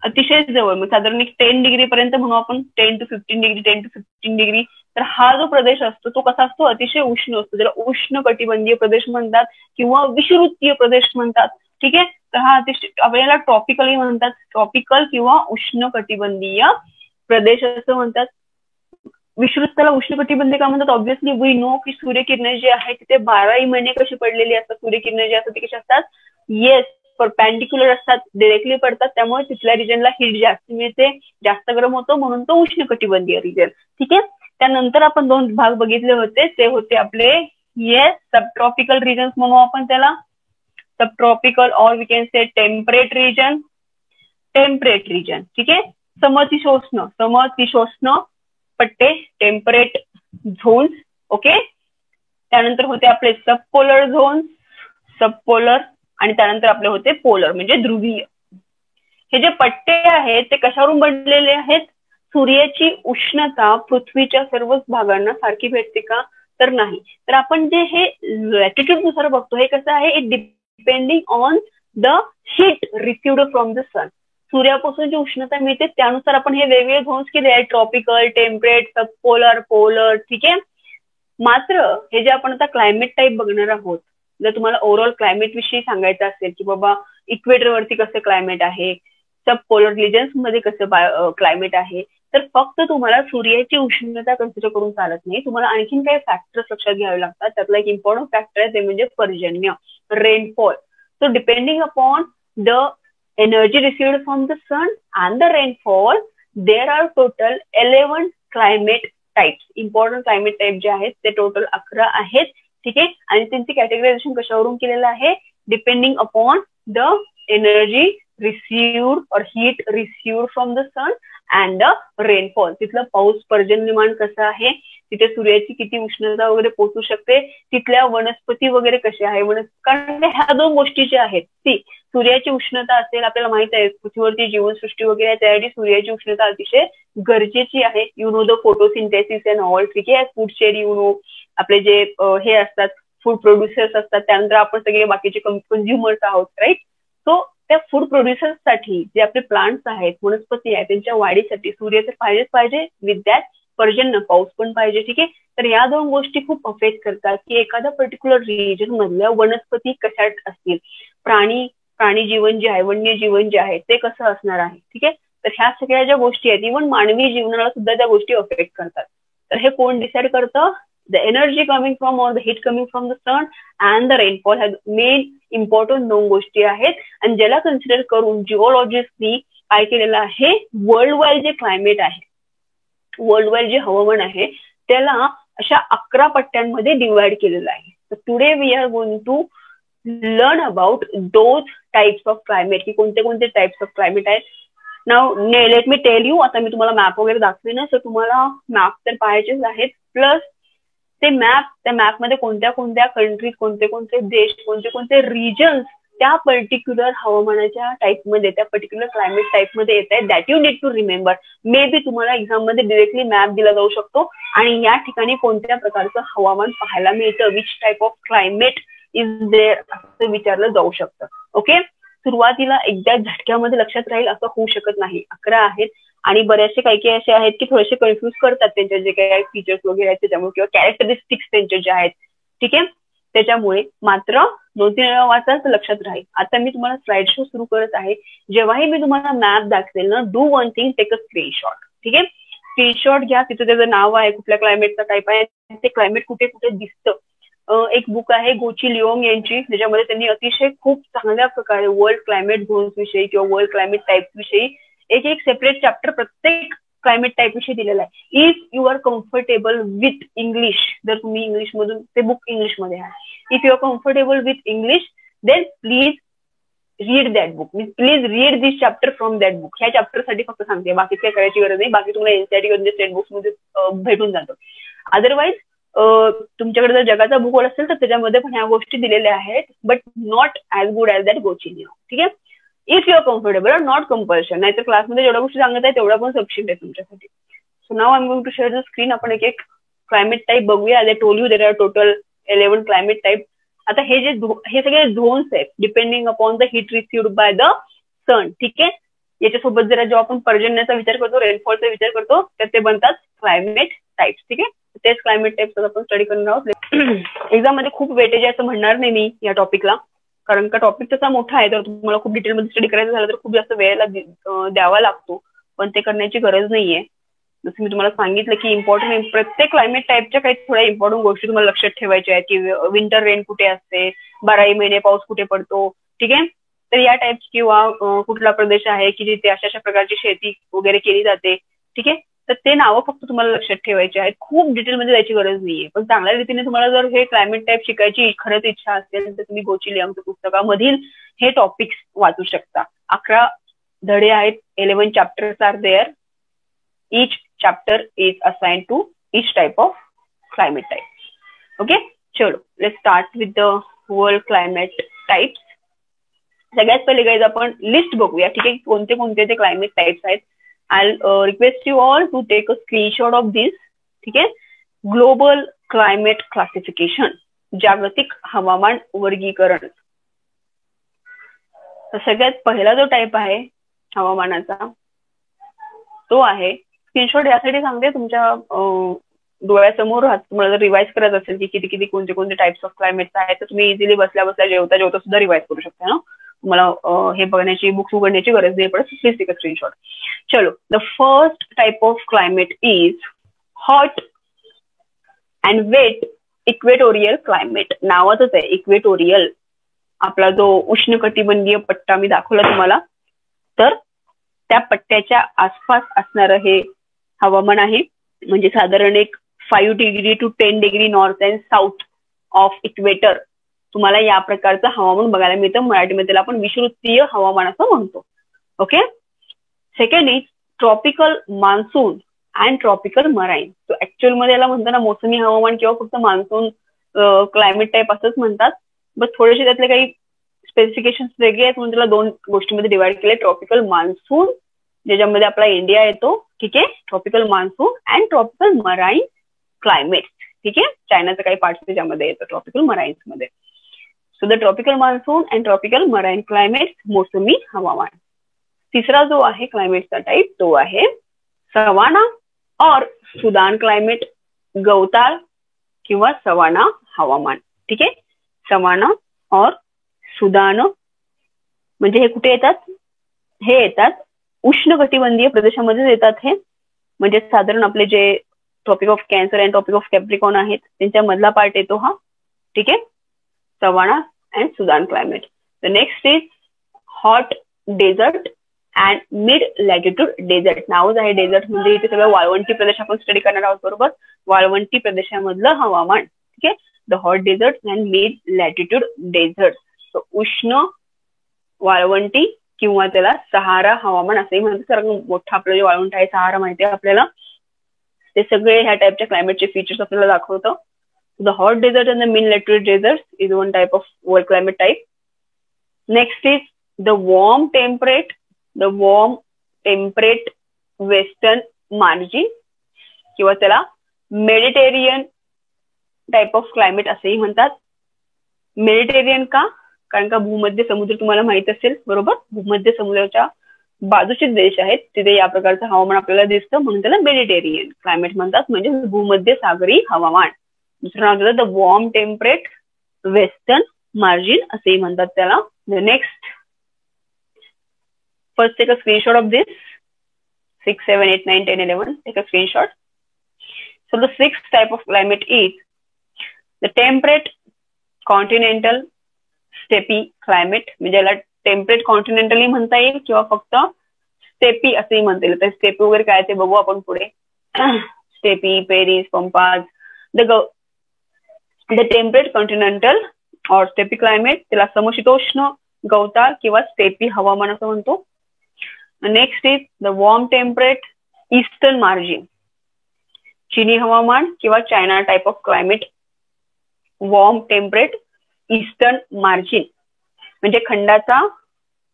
अतिशय जवळ, म्हणजे साधारण 10 डिग्री पर्यंत म्हणू आपण, 10 to 15 डिग्री, 10 to 15 डिग्री. तर हा जो प्रदेश असतो तो कसा असतो? अतिशय उष्ण असतो, ज्याला उष्ण कटिबंधीय प्रदेश म्हणतात किंवा विषुवृत्तीय प्रदेश म्हणतात. ठीक आहे, तर हा अतिशय आपल्याला ट्रॉपिकली म्हणतात, ट्रॉपिकल किंवा उष्ण कटिबंधीय प्रदेश असं म्हणतात. विषुवृत्ताला उष्ण कटिबंधीय का म्हणतात? ऑब्व्हियसली वी नो की सूर्यकिरणे जे आहेत तिथे 12ही महिने कशी पडलेली असतात, सूर्यकिरणे जे असतात ते कशी असतात? येस, परपेंडिक्युलर असतात, डायरेक्टली पडतात, त्यामुळे तिथल्या रिजनला हीट जास्त मिळते, जास्त गरम होतो, म्हणून तो उष्ण कटिबंधीय रिजन. ठीक आहे, त्यानंतर आपण 2 भाग बघितले होते, ते होते आपले येस सबट्रॉपिकल रिजन्स म्हणू आपण त्याला, सबट्रॉपिकल और we can say temperate region. Temperate region, ठीक आहे, समशीतोष्ण पट्टे, टेम्परेट झोन्स. ओके, त्यानंतर होते आपले सबपोलर झोन्स, सबपोलर, आणि त्यानंतर आपले होते पोलर म्हणजे ध्रुवीय. हे जे पट्टे आहेत ते कशावरून बनलेले आहेत? सूर्याची उष्णता पृथ्वीच्या सर्वच भागांना सारखी भेटते का? तर नाही. तर आपण जे हे लॅटिट्यूड नुसार बघतो हे कसं आहे? It depending on the heat received from the sun. सूर्यापासून जी उष्णता मिळते त्यानुसार आपण हे वेगवेगळे झोन्स केले आहेत, ट्रॉपिकल, टेम्परेट, सबपोलर, पोलर. ठीक आहे, मात्र हे जे आपण आता क्लायमेट टाईप बघणार आहोत, जर तुम्हाला ओव्हरऑल क्लायमेट विषयी सांगायचं असेल की बाबा इक्वेटर वरती कसं क्लायमेट आहे, सब पोलर रिजन्स मध्ये कसं क्लायमेट आहे, तर फक्त तुम्हाला सूर्याची उष्णता कन्सिडर करून चालत नाही. तुम्हाला आणखीन काही फॅक्टर्स लक्षात घ्यावे लागतात. त्यातला एक इम्पॉर्टंट फॅक्टर आहे ते म्हणजे पर्जन्य, rainfall. So depending upon the energy received from the sun and the rainfall there are total 11 climate types. Important climate type जे आहेत ते टोटल 11 आहेत. ठीक आहे, आणि त्यांची कॅटेगरायझेशन कशावरून केलेलं आहे? Depending upon the energy received or heat received from the sun and the rainfall. तिथलं पाऊस पर्जन्यमान कसं आहे, तिथे सूर्याची किती उष्णता वगैरे पोहोचू शकते, तिथल्या वनस्पती वगैरे कशा आहे. कारण ह्या 2 गोष्टी ज्या आहेत, ती सूर्याची उष्णता असेल, आपल्याला माहित आहे पृथ्वीवरती जीवनसृष्टी वगैरे आहे, त्यासाठी सूर्याची उष्णता अतिशय गरजेची आहे. You know the photosynthesis and all. ठीक आहे, फूड चेन, यू नो आपले जे हे असतात फूड प्रोड्युसर्स असतात, त्यानंतर आपण सगळे बाकीचे कन्झ्युमर्स आहोत, राईट. सो त्या फूड प्रोड्युसर्ससाठी जे आपले प्लांट्स आहेत, वनस्पती आहेत, त्यांच्या वाढीसाठी सूर्य तर पाहिजेच पाहिजे, विथ दॅट पर्जन्य, पाऊस पण पाहिजे. ठीक आहे, तर या 2 गोष्टी खूप अफेक्ट करतात की एखाद्या पर्टिक्युलर रिजन मधल्या वनस्पती कशा असतील, प्राणी जीवन जे आहे, वन्य जीवन जे आहे ते कसं असणार आहे. ठीक आहे, तर ह्या सगळ्या ज्या गोष्टी आहेत, इव्हन मानवी जीवनाला सुद्धा त्या गोष्टी अफेक्ट करतात. तर हे कोण डिसाईड करतं? The energy coming from or the heat coming from the sun and the rainfall has main important 2 गोष्टी आहेत. आणि ज्याला कन्सिडर करून जिओलॉजिस्टनी काय केलेलं आहे, वर्ल्ड वाईड जे क्लायमेट आहे, वर्ल्ड वाईड जे हवामान आहे त्याला अशा 11 पट्ट्यांमध्ये डिवाइड केलेलं आहे. तर today we are going to learn about those types of climate, की कोणते कोणते टाइप्स ऑफ क्लायमेट आहेत. Now let me tell you. आता मी तुम्हाला मॅप वगैरे दाखवे ना, तर तुम्हाला मॅप तर पाहायचेच आहेत, प्लस ते त्या मॅपमध्ये कोणत्या कोणत्या कंट्रीज, कोणते कोणते देश, कोणते कोणते रिजन्स त्या पर्टिक्युलर हवामानाच्या टाईपमध्ये, त्या पर्टिक्युलर क्लायमेट टाईपमध्ये येत आहेत, that you need to remember. May be तुम्हाला एक्झाममध्ये डिरेक्टली मॅप दिला जाऊ शकतो आणि या ठिकाणी कोणत्या प्रकारचं हवामान पाहायला मिळतं, which type of climate is there असं विचारलं जाऊ शकतं. ओके, सुरुवातीला एकदा झटक्यामध्ये लक्षात राहील असं होऊ शकत नाही. 11 आहेत आणि बरेचसे काही असे आहेत की थोडेसे कन्फ्युज करतात त्यांचे जे काही फीचर्स वगैरे आहेत त्याच्यामुळे, किंवा कॅरेक्टरिस्टिक्स त्यांचे जे आहेत. ठीक आहे, त्याच्यामुळे मात्र 2-3 वेळा वाचाल तर लक्षात राहील. आता मी तुम्हाला स्लाइड शो सुरू करत आहे. जेव्हाही मी तुम्हाला मॅप दाखवेल ना, do one thing, take a screenshot. ठीक आहे, स्क्रीनशॉट घ्या, तिथे त्याचं नाव आहे, कुठल्या क्लायमेटचा टाईप आहे, ते क्लायमेट कुठे कुठे दिसतं. एक बुक आहे गोची लिओंग यांची, ज्याच्यामध्ये त्यांनी अतिशय खूप चांगल्या प्रकारे वर्ल्ड क्लायमेट झोन्स विषयी किंवा वर्ल्ड क्लायमेट टाईप्स विषयी एक एक सेपरेट चॅप्टर प्रत्येक क्लायमेट टाईप विषयी दिलेला आहे. If you are comfortable with English, जर तुम्ही इंग्लिश मधून ते बुक इंग्लिशमध्ये आहे, if you are comfortable with English then please read that book, means please read this chapter from that book. ह्या चॅप्टर साठी फक्त सांगते, बाकी काय करायची गरज नाही. बाकी तुम्हाला एनसीईआरटी मध्ये स्टेट बुक्स मध्ये भेटून जातं. अदरवाईज तुमच्याकडे जर जगाचा भूगोल असेल तर त्याच्यामध्ये पण ह्या गोष्टी दिलेल्या आहेत, but not as good as that गोचिनिया. ठीक आहे, if you are comfortable or not compulsion. नाहीतर क्लासमध्ये जेवढ्या गोष्टी सांगत आहे तेवढ्या पण सफिशियंट आहे तुमच्यासाठी. So now I am going to share the screen. आपण एक एक क्लायमेट टाईप बघूया. I told you there are total 11 climate type. आता हे सगळे झोन्स आहेत depending upon the heat received by the sun. ठीक आहे, याच्यासोबत जरा जेव्हा आपण पर्जन्याचा विचार करतो, रेनफॉलचा विचार करतो, तर ते बनतात क्लायमेट टाईप्स. ठीक आहे, तेच क्लायमेट टाईप्स आपण स्टडी करणार आहोत. एक्झाम मध्ये खूप वेटेज आहे असं म्हणणार नाही मी या टॉपिकला, कारण का टॉपिक तसा मोठा आहे, तर तुम्हाला खूप डिटेलमध्ये स्टडी करायचं झालं तर खूप जास्त वेळेला द्यावा लागतो, पण ते करण्याची गरज नाहीये. जसं मी तुम्हाला सांगितलं की इम्पॉर्टंट प्रत्येक क्लायमेट टाईपच्या काही थोड्या इम्पॉर्टंट गोष्टी तुम्हाला लक्षात ठेवायच्या आहेत, की विंटर रेन कुठे असते, 12 महिने पाऊस कुठे पडतो. ठीक आहे, तर या टाईप्स किंवा कुठला प्रदेश आहे की जिथे अशा अशा प्रकारची शेती वगैरे केली जाते. ठीक आहे, तर ते नावं फक्त तुम्हाला लक्षात ठेवायचे आहेत, खूप डिटेलमध्ये जायची गरज नाहीये. पण चांगल्या रीतीने तुम्हाला जर हे क्लायमेट टाईप शिकायची खरंच इच्छा असेल तर तुम्ही गोची लियांगच्या पुस्तकामधील हे टॉपिक्स वाचू शकता. 11 धडे आहेत, 11 chapters are there. each chapter is assigned to each type of climate type. Okay, चलो let's start with the world climate types. सगळ्यात पहिले गाइज आपण लिस्ट बघूया. ठीक आहे, कोणते कोणते ते क्लायमेट टाइप्स आहेत. I'll request you all to take a screenshot of this. ठीक आहे, ग्लोबल क्लायमेट क्लासिफिकेशन, जागतिक हवामान वर्गीकरण. तर सगळ्यात पहिला जो टाइप आहे हवामानाचा तो आहे, स्क्रीनशॉट यासाठी सांगते तुमच्या डोळ्यासमोर तुम्हाला जर रिवाइज करायचं असेल की किती किती कोणते कोणते टाइप्स ऑफ क्लायमेट आहेत, तर तुम्ही इझिली बसल्या बसल्या जेवता जेवता सुद्धा रिवाइज करू शकता ना. तुम्हाला हे बघण्याची बुक्स उघडण्याची गरज नाही पडत. Please take a screenshot. चलो, the first type of climate is hot and wet equatorial climate. नावातच आहे इक्वेटोरियल. आपला जो उष्णकटिबंधीय पट्टा मी दाखवला तुम्हाला, तर त्या पट्ट्याच्या आसपास असणारं हे हवामान आहे. म्हणजे साधारण एक 5 degree to 10 degree north and south of equator तुम्हाला या प्रकारचं हवामान बघायला मिळतं. मराठीमध्ये त्याला आपण विषुवृत्तीय हवामान असं म्हणतो. Okay, second is tropical monsoon and tropical marine. तो ऍक्च्युअल मध्ये याला म्हणतो ना मोसमी हवामान किंवा फक्त मान्सून क्लायमेट टाईप असंच म्हणतात, बट थोडेसे त्यातले काही स्पेसिफिकेशन वेगळे आहेत म्हणून त्याला 2 गोष्टींमध्ये डिवाइड केले. ट्रॉपिकल मान्सून ज्याच्यामध्ये आपला इंडिया येतो. ठीक आहे, tropical monsoon and tropical marine climate. ठीक आहे, चायनाचा काही पार्ट त्याच्यामध्ये येतो ट्रॉपिकल मराईन्स मध्ये. So the tropical monsoon and tropical marine climate, मोसमी हवामान. तिसरा जो आहे क्लायमेटचा टाईप तो आहे सवाना और सुदान क्लायमेट, गवताळ किंवा सवाना हवामान. ठीक आहे, सवाना और सुदान म्हणजे हे कुठे येतात, हे येतात उष्णकटिबंधीय प्रदेशामध्ये येतात. हे म्हणजे साधारण आपले जे tropic of cancer and tropic of capricorn आहेत त्यांच्या मधला पार्ट येतो हा. ठीक आहे, savanna and Sudan climate. The next is hot desert and mid latitude desert. नावच आहे डेझर्ट म्हणजे इथे सगळं वाळवंटी प्रदेश आपण स्टडी करणार आहोत. बरोबर, वाळवंटी प्रदेशामधलं हवामान. ठीक आहे, the hot desert and mid latitude desert. उष्ण वाळवंटी किंवा त्याला सहारा हवामान असंही म्हणतात, कारण मोठं आपलं जे वाळवंट आहे सहारा माहिती आहे आपल्याला. ते सगळे ह्या टाईपच्या क्लायमेटचे फीचर्स आपल्याला दाखवतं. The hot desert and the mid latitude desert is one type of world climate type. Next is the warm temperate western margin किंवा त्याला मेडिटेरियन टाईप ऑफ क्लायमेट असेही म्हणतात. मेडिटेरियन का, कारण का भूमध्य समुद्र तुम्हाला माहित असेल. बरोबर, भूमध्य समुद्राच्या बाजूचे देश आहेत तिथे या प्रकारचं हवामान आपल्याला दिसतं म्हणून त्याला मेडिटेरियन क्लायमेट म्हणतात, म्हणजे भूमध्य सागरी हवामान. दुसरं नाव त्याला the warm temperate western margin असेही म्हणतात त्याला. Next, first take a screenshot of this. 6, 7, 8, 9, 10, 11. Take a screenshot. So the 6th type of climate is the temperate continental steppe climate. म्हणजे याला टेम्परेट कॉन्टिनेंटली म्हणता येईल किंवा फक्त स्टेपी असंही म्हणता येईल. तर स्टेपी वगैरे काय ते बघू आपण पुढे. Steppe, prairies, pampas, the temperate continental or steppe climate, त्याला समशीतोष्ण गवताळ किंवा स्टेपी हवामान असं म्हणतो. Next is the warm temperate eastern margin, चिनी हवामान किंवा China type of climate. Warm temperate eastern margin म्हणजे खंडाचा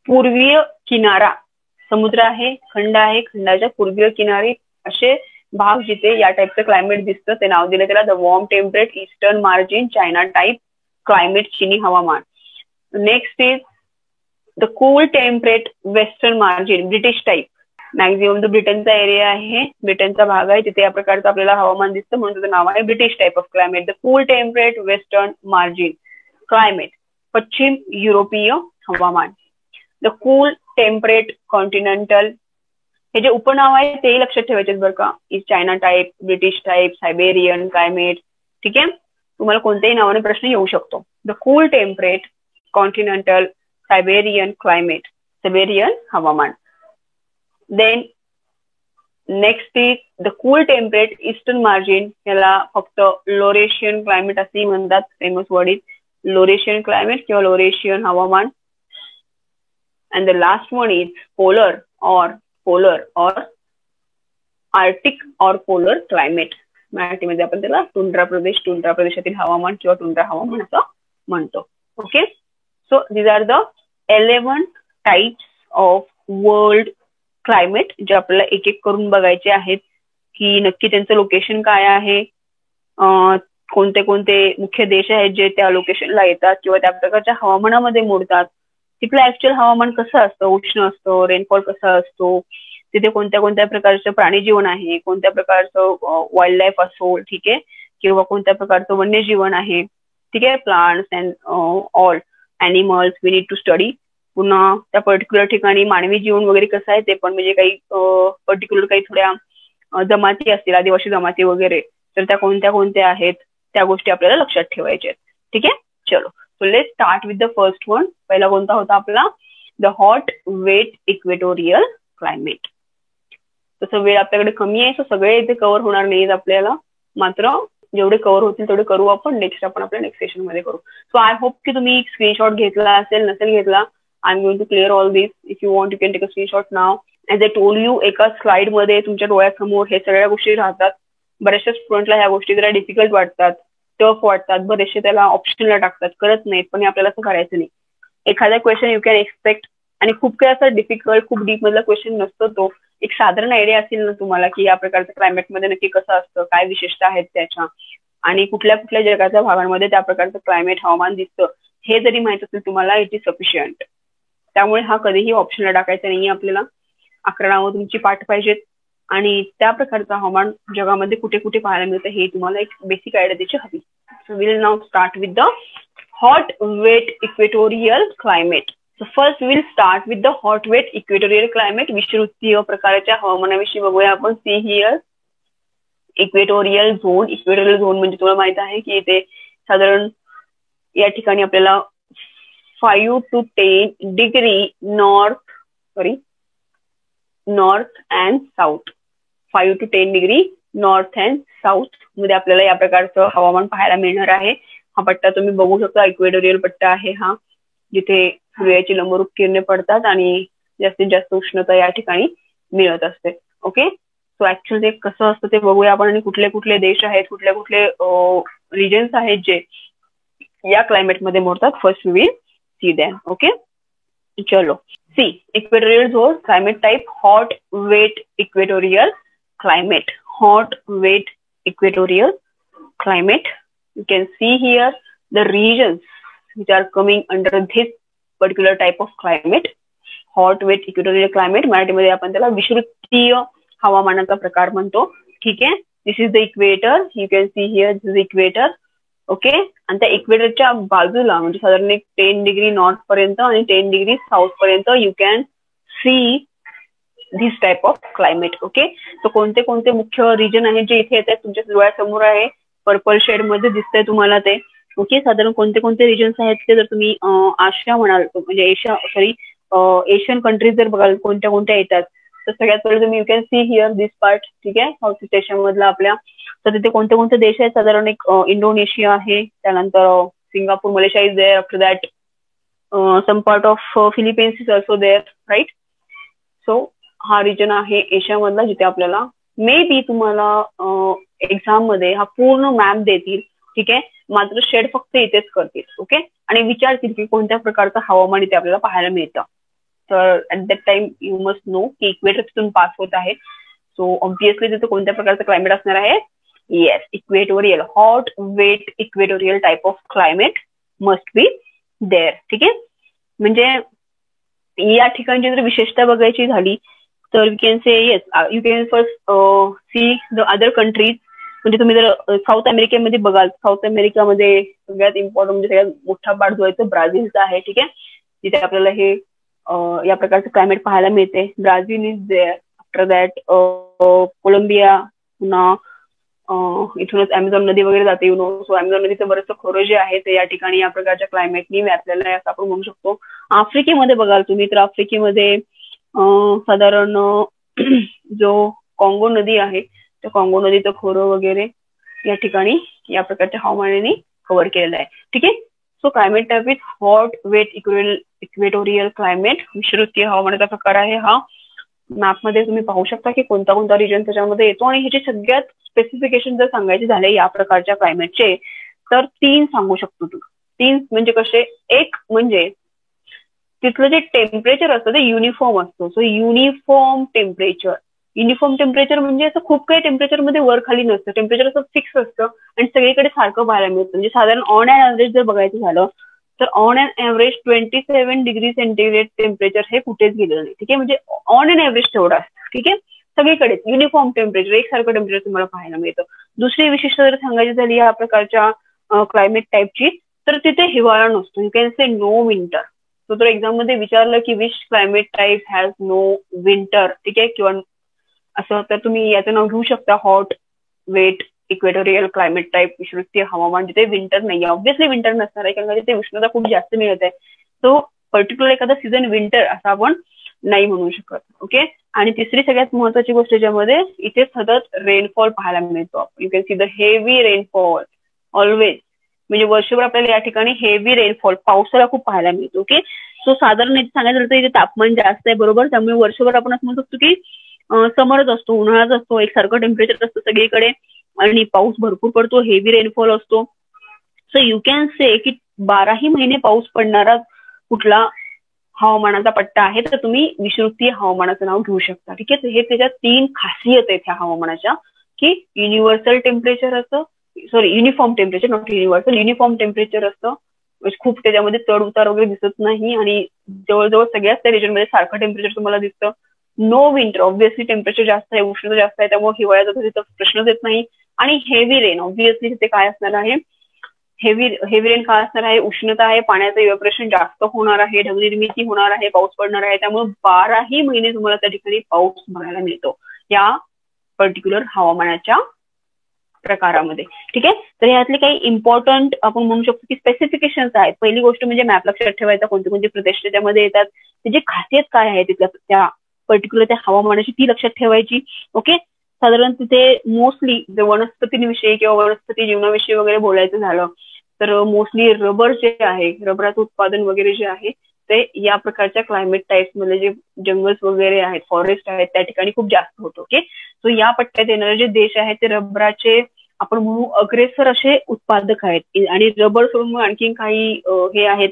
पूर्वीय किनारा, समुद्र आहे, खंड आहे, खंडाच्या पूर्वीय किनारी असे भाग जिथे या टाईपचं क्लायमेट दिसतं ते नाव दिलं त्याला the warm temperate eastern margin China type climate, चिनी हवामान. Next is the cool temperate western margin, British type. Maximum जो ब्रिटनचा एरिया आहे, ब्रिटनचा भाग आहे, तिथे या प्रकारचं आपल्याला हवामान दिसतं म्हणून त्याचं नाव आहे British type of climate. The cool temperate western margin climate, पश्चिम युरोपीय हवामान. द कूल टेम्परेट कॉन्टिनेंटल, हे जे उपनाव आहे तेही लक्षात ठेवायचे बरं का. Is China type, British type, Siberian climate. ठीक आहे, तुम्हाला कोणत्याही नावाने प्रश्न येऊ शकतो. The cool temperate continental Siberian climate, Siberian हवामान. Then next is the cool temperate eastern margin, याला फक्त लोरेशियन क्लायमेट असेही म्हणतात. Famous word is Laurentian climate किंवा लोरेशियन हवामान. And the last one is polar or arctic or polar climate. मराठीमध्ये आपण त्याला टुंड्रा प्रदेश, टुंड्रा प्रदेशातील हवामान किंवा टुंड्रा हवामान असं म्हणतो. Okay, so these are the 11 types of world climate जे आपल्याला एक एक करून बघायचे आहेत की नक्की त्यांचं लोकेशन काय आहे, कोणते कोणते मुख्य देश आहेत जे त्या लोकेशनला येतात किंवा त्या प्रकारच्या हवामानामध्ये मोडतात. तिथलं ऍक्च्युअल हवामान कसं असतं, उष्ण असतं, रेनफॉल कसा असतो, तिथे कोणत्या कोणत्या प्रकारचं प्राणी जीवन आहे, कोणत्या प्रकारचं वाईल्ड लाईफ असो, ठीक आहे, किंवा कोणत्या प्रकारचं वन्यजीवन आहे, ठीक आहे, plants and all animals we need to study. पुन्हा त्या पर्टिक्युलर ठिकाणी मानवी जीवन वगैरे कसं आहे ते पण, म्हणजे काही पर्टिक्युलर काही थोड्या जमाती असतील, आदिवासी जमाती वगैरे, तर त्या कोणत्या कोणत्या आहेत त्या गोष्टी आपल्याला लक्षात ठेवायच्या आहेत. ठीक आहे, चलो so let's start with the first one. पहिला कोणता होता आपला, the hot wet equatorial climate. तसं वेळ आपल्याकडे कमी आहे, सो सगळे इथे कव्हर होणार नाहीत आपल्याला, मात्र जेवढे कव्हर होतील तेवढे करू आपण. नेक्स्ट आपण आपल्या नेक्स्ट सेशन मध्ये करू. सो आय होप की तुम्ही स्क्रीनशॉट घेतला असेल, नसेल घेतला I am going to clear all this. If you want you can take a screenshot now. As I told you, एका स्लाइड मध्ये तुमच्या डोळ्यासमोर हे सगळ्या गोष्टी राहतात. बऱ्याचशा स्टुडंटला ह्या गोष्टी जरा डिफिकल्ट वाटतात, टफ वाटतात, बरेचसे त्याला ऑप्शनला टाकतात, करत नाहीत. पण आपल्याला असं करायचं नाही. एखादा क्वेश्चन यू कॅन एक्सपेक्ट, आणि खूप काही असं डिफिकल्ट, खूप डीप मधला क्वेश्चन नसतो तो. एक साधारण आयडिया असेल ना तुम्हाला की या प्रकारचं क्लायमेटमध्ये नक्की कसं असतं, काय विशेषता आहेत त्याच्या, आणि कुठल्या कुठल्या जगाच्या भागांमध्ये त्या प्रकारचं क्लायमेट हवामान दिसतं, हे जरी माहित असेल तुम्हाला, इट इज सफिशियंट. त्यामुळे हा कधीही ऑप्शनला टाकायचा नाहीये आपल्याला. 11 नावं तुमची पाठ पाहिजेत आणि त्या प्रकारचं हवामान जगामध्ये कुठे कुठे पाहायला मिळतं हे तुम्हाला एक बेसिक आयडिया द्यायची हवी. So will now start with the hot wet equatorial climate. So first will start with the hot wet equatorial climate. विषुवृत्तीय प्रकारच्या हवामानाविषयी बघूया आपण. See here equatorial zone. Equatorial zone म्हणजे तुम्हाला माहित आहे की इथे साधारण या ठिकाणी आपल्याला 5 to 10 degree north and south, 5 to 10 degree north and south मध्ये आपल्याला या प्रकारचं हवामान पाहायला मिळणार आहे. हा पट्टा तुम्ही बघू शकता, इक्वेटोरियल पट्टा आहे हा, जिथे सूर्याची लंबरूप किरणे पडतात आणि जास्तीत जास्त उष्णता या ठिकाणी मिळत असते. ओके, सो ऍक्च्युअली ते कसं असतं ते बघूया आपण, आणि कुठले कुठले देश आहेत, कुठले कुठले रिजन्स आहेत जे या क्लायमेटमध्ये मोडतात. First we will see them. Okay, चलो see equatorial zone climate type hot wet equatorial climate. Hot wet equatorial climate. You can see here the regions which are coming under this particular type of climate. Hot wet equatorial climate मराठीमध्ये आपण त्याला विषुवृत्तीय हवामानाचा प्रकार म्हणतो. ठीक आहे, this is the equator. You can see here this is equator. Okay, आणि त्या इक्वेटरच्या बाजूला म्हणजे साधारण 10 डिग्री नॉर्थ पर्यंत आणि 10 डिग्री साऊथ पर्यंत you can see this type of climate. Okay, तर कोणते कोणते मुख्य रिजन आहेत जे इथे येतात तुमच्या डोळ्यासमोर आहे, पर्पल शेड मध्ये दिसतंय तुम्हाला ते. ओके, साधारण कोणते कोणते रिजन्स आहेत ते जर तुम्ही आशिया म्हणाल म्हणजे एशियन कंट्रीज जर बघाल कोणत्या कोणत्या येतात, तर सगळ्यात पहिले तुम्ही you can see here this part. ठीक आहे, साऊथ ईस्ट एशिया मधला आपल्या. तर तिथे कोणते कोणते देश आहेत, साधारण एक इंडोनेशिया आहे, त्यानंतर Singapore, Malaysia is there, after that some part of Philippines is also there, right. So हा रिजन आहे एशियामधला, जिथे आपल्याला मे बी तुम्हाला एक्झाम मध्ये हा पूर्ण मॅप देतील. ठीक आहे, मात्र शेड फक्त इथेच करतील. ओके, आणि विचारतील की कोणत्या प्रकारचं हवामान इथे आपल्याला पाहायला मिळतं. तर at that time you must know की इक्वेटर तिथून पास होत आहे. सो ऑब्व्हियसली तिथे कोणत्या प्रकारचं क्लायमेट असणार आहे. Yes, equatorial, hot wet equatorial type of climate must be there. ठीक आहे, म्हणजे या ठिकाणची जर विशेषता बघायची झाली तर you can say yes, you can first see the other countries. म्हणजे तुम्ही जर साऊथ अमेरिकेमध्ये बघाल, साऊथ अमेरिकामध्ये सगळ्यात इम्पॉर्टंट म्हणजे सगळ्यात मोठा पार्ट जो आहे तो ब्राझीलचा आहे. ठीक आहे, तिथे आपल्याला हे या प्रकारचं क्लायमेट पाहायला मिळते. Brazil is there, after that Colombia, पुन्हा इथूनच अमेझॉन नदी वगैरे जाते, यु नो. सो अमेझॉन नदीचं बरंचसं खोरं जे आहे ते या ठिकाणी या प्रकारच्या क्लायमेटनी व्यापलेलं आहे असं आपण म्हणू शकतो. आफ्रिकेमध्ये बघाल तुम्ही तर आफ्रिकेमध्ये साधारण जो काँगो नदी आहे त्या काँगो नदीचं खोरं वगैरे या ठिकाणी या प्रकारच्या हवामानाने कव्हर केलेलं आहे. ठीक आहे, so climate type with hot wet equatorial climate, विषुववृत्तीय हवामानाचा प्रकार आहे हा. मॅपमध्ये तुम्ही पाहू शकता की कोणता कोणता रिजन त्याच्यामध्ये येतो. आणि ह्याचे सगळ्यात स्पेसिफिकेशन जर सांगायचे झाले या प्रकारच्या क्लायमेटचे तर 3 सांगू शकतो तू. 3 म्हणजे कसे, एक म्हणजे तिथलं जे टेम्परेचर असतं ते युनिफॉर्म असतं. सो युनिफॉर्म टेम्परेचर म्हणजे असं खूप काही टेम्परेचरमध्ये वर खाली नसतं. टेम्परेचर असं फिक्स असतं आणि सगळीकडे सारखं पाहायला मिळतं. म्हणजे साधारण ऑन अँड ऍव्हरेज जर बघायचं झालं तर on and average 27 degree centigrade temperature हे कुठेच गेलेलं नाही. ठीक आहे, म्हणजे ऑन अँड ऍव्हरेज तेवढं असतं. ठीक आहे, सगळीकडे युनिफॉर्म टेम्परेचर, एकसारखं टेम्परेचर तुम्हाला पाहायला मिळतं. दुसरी विशिष्टता जर सांगायची झाली या प्रकारच्या क्लायमेट टाईपची तर तिथे हिवाळा नसतो. You can say no winter. So तर एक्झाम मध्ये विचारलं की which climate type has no winter, ठीक आहे, किंवा असं, तर तुम्ही याचं नाव घेऊ शकता hot wet equatorial climate type, विषुववृत्तीय हवामान, जिथे विंटर नाही. ऑब्व्हियसली विंटर नसणार आहे कारण तिथे उष्णता खूप जास्त मिळत आहे. सो पर्टिक्युलर एखादा सीझन विंटर असं आपण नाही म्हणू शकत. ओके, आणि तिसरी सगळ्यात महत्वाची गोष्ट ज्यामध्ये इथे सतत रेनफॉल पाहायला मिळतो. You can see the heavy rainfall always, म्हणजे वर्षभर आपल्याला या ठिकाणी हेवी रेनफॉल, पावसाळा खूप पाहायला मिळतो. ओके, सो साधारण सांगायचं झालं तर इथे तापमान जास्त आहे, बरोबर. त्यामुळे वर्षभर आपण असं म्हणू शकतो की समरच असतो, उन्हाळाच असतो, एकसारखं टेम्परेचर असतं सगळीकडे आणि पाऊस भरपूर पडतो, हेवी रेनफॉल असतो. सो यू कॅन से की 12ही महिने पाऊस पडणारा कुठला हवामानाचा पट्टा आहे तर तुम्ही विषुववृत्तीय हवामानाचं नाव घेऊ शकता. ठीक आहे, हे त्याच्यात 3 खासियत आहेत ह्या हवामानाच्या, की युनिव्हर्सल टेम्परेचर असतं, uniform temperature, not universal, uniform temperature असतं. खूप त्याच्यामध्ये चढ उतार वगैरे दिसत नाही आणि जवळजवळ सगळ्याच त्या रिजनमध्ये सारखं टेम्परेचर तुम्हाला दिसतं. नो विंटर, ऑब्व्हियसली टेम्परेचर जास्त आहे, उष्णता जास्त आहे, त्यामुळे हिवाळ्याचा तिथं प्रश्नच येत नाही. आणि हेवी रेन, ऑब्व्हियसली तिथे काय असणार आहे, हेवी रेन काय असणार आहे, उष्णता आहे, पाण्याचं इव्हॅपोरेशन जास्त होणार आहे, ढगनिर्मिती होणार आहे, पाऊस पडणार आहे. त्यामुळे 12ही महिने तुम्हाला त्या ठिकाणी पाऊस बघायला मिळतो या पर्टिक्युलर हवामानाच्या प्रकारामध्ये. ठीक आहे, तर यातले काही इम्पॉर्टंट आपण म्हणू शकतो की स्पेसिफिकेशन्स आहेत. पहिली गोष्ट म्हणजे मॅप लक्षात ठेवायचा, कोणते कोणते प्रदेश त्याच्यामध्ये येतात, त्याची खासियत काय आहे तिथल्या त्या पर्टिक्युलर त्या हवामानाची ती लक्षात ठेवायची. ओके, साधारण तिथे मोस्टली जर वनस्पतींविषयी किंवा वनस्पती जीवनाविषयी वगैरे बोलायचं झालं तर मोस्टली रबर जे आहे, रबराचं उत्पादन वगैरे जे आहे ते या प्रकारच्या क्लायमेट टाईप्स मध्ये जे जंगल्स वगैरे आहेत, फॉरेस्ट आहेत, त्या ठिकाणी खूप जास्त होतं. ओके, सो या पट्ट्यात येणारे जे देश आहेत ते रबराचे आपण म्हणू अग्रेसर असे उत्पादक आहेत. आणि रबर सोडून आणखी काही हे आहेत,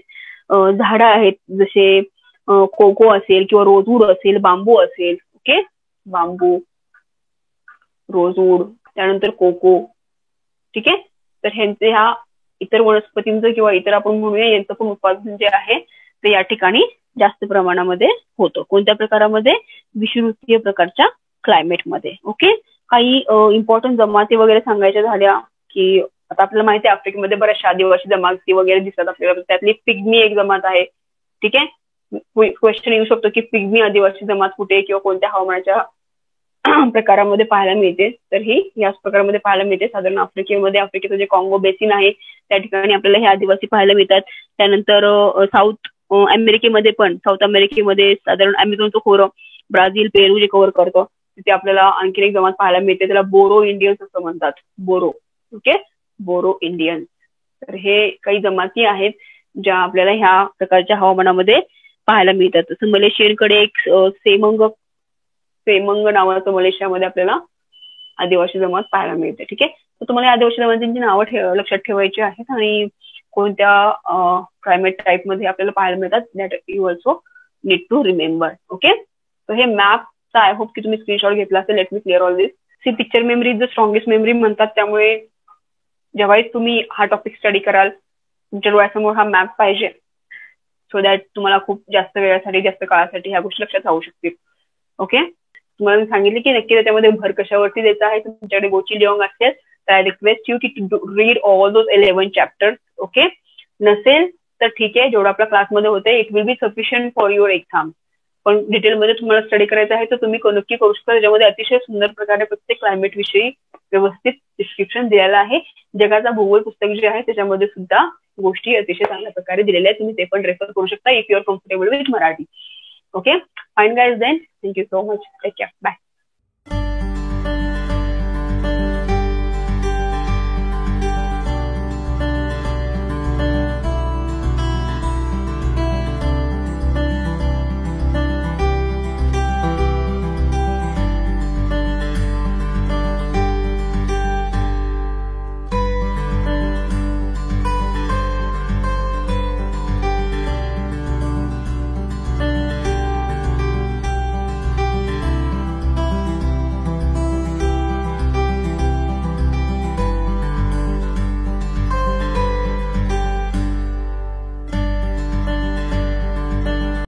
झाडं आहेत, जसे कोको असेल किंवा रोजवूड असेल, बांबू असेल. ओके, बांबू, रोजवूड, त्यानंतर कोको. ठीक आहे, तर ह्यांचे ह्या इतर वनस्पतींचं किंवा इतर आपण म्हणूया यांचं पण उत्पादन जे आहे ते या ठिकाणी जास्त प्रमाणामध्ये होतं. कोणत्या प्रकारामध्ये, विषुववृत्तीय प्रकारच्या क्लायमेटमध्ये. ओके, काही इम्पॉर्टंट जमाती वगैरे सांगायच्या झाल्या की आता आपल्याला माहिती आहे आफ्रिकेमध्ये बऱ्याचशा आदिवासी जमाती वगैरे दिसतात आपल्याला, त्यातली पिग्मी एक जमात आहे. ठीक आहे, क्वेश्चन येऊ शकतो की पिग्मी आदिवासी जमात कुठे किंवा कोणत्या हवामानाच्या प्रकारामध्ये पाहायला मिळते, तर ही याच प्रकारामध्ये पाहायला मिळते. साधारण आफ्रिकेचं जे काँगो बेसिन आहे त्या ठिकाणी आपल्याला हे आदिवासी पाहायला मिळतात. त्यानंतर साऊथ अमेरिकेमध्ये साधारण अमेझॉनचं खोरं, ब्राझील, पेरू जे कव्हर करतो, तिथे आपल्याला आणखी एक जमात पाहायला मिळते, त्याला बोरो इंडियन्स असं म्हणतात. बोरो. Okay, Boro Indians. तर हे काही जमाती आहेत ज्या आपल्याला ह्या प्रकारच्या हवामानामध्ये पाहायला मिळतात. तसं मलेशियनकडे एक सेमंग नावाचं मलेशियामध्ये आपल्याला आदिवासी जमात पाहायला मिळते. ठीक आहे, तर तुम्हाला या आदिवासी जमातींची नावं लक्षात ठेवायची आहेत आणि कोणत्या क्लायमेट टाईप मध्ये आपल्याला पाहायला मिळतात that you also need to remember. Okay, तर हे मॅपचा आय होप की तुम्ही स्क्रीनशॉट घेतला असेल. Let me clear all this. See, picture memory is the strongest memory म्हणतात, त्यामुळे जेव्हाही तुम्ही हा टॉपिक स्टडी कराल तुमच्या डोळ्यासमोर हा मॅप पाहिजे, सो दॅट तुम्हाला खूप जास्त वेळासाठी, जास्त काळासाठी ह्या गोष्टी लक्षात राहू शकतील. ओके, तुम्हाला मी सांगितले की नक्की त्याच्यामध्ये भर कशावरती द्यायचा आहे. तुमच्याकडे गोची लिओंग असेल तर आय रिक्वेस्ट यू की to read all those 11 chapters. Okay, नसेल तर ठीक आहे, जेवढं आपल्या क्लासमध्ये होते it will be sufficient for your exam. पण डिटेलमध्ये तुम्हाला स्टडी करायचं आहे तर तुम्ही नक्की करू शकता. त्याच्यामध्ये अतिशय सुंदर प्रकारे प्रत्येक क्लायमेट विषयी व्यवस्थित डिस्क्रिप्शन दिलेलं आहे. जगाचा भूगोल पुस्तक जे आहे त्याच्यामध्ये सुद्धा गोष्टी अतिशय चांगल्या प्रकारे दिलेल्या आहेत. तुम्ही ते पण रेफर करू शकता if you are comfortable with Marathi. Okay, fine guys, then thank you so much. Take care, bye.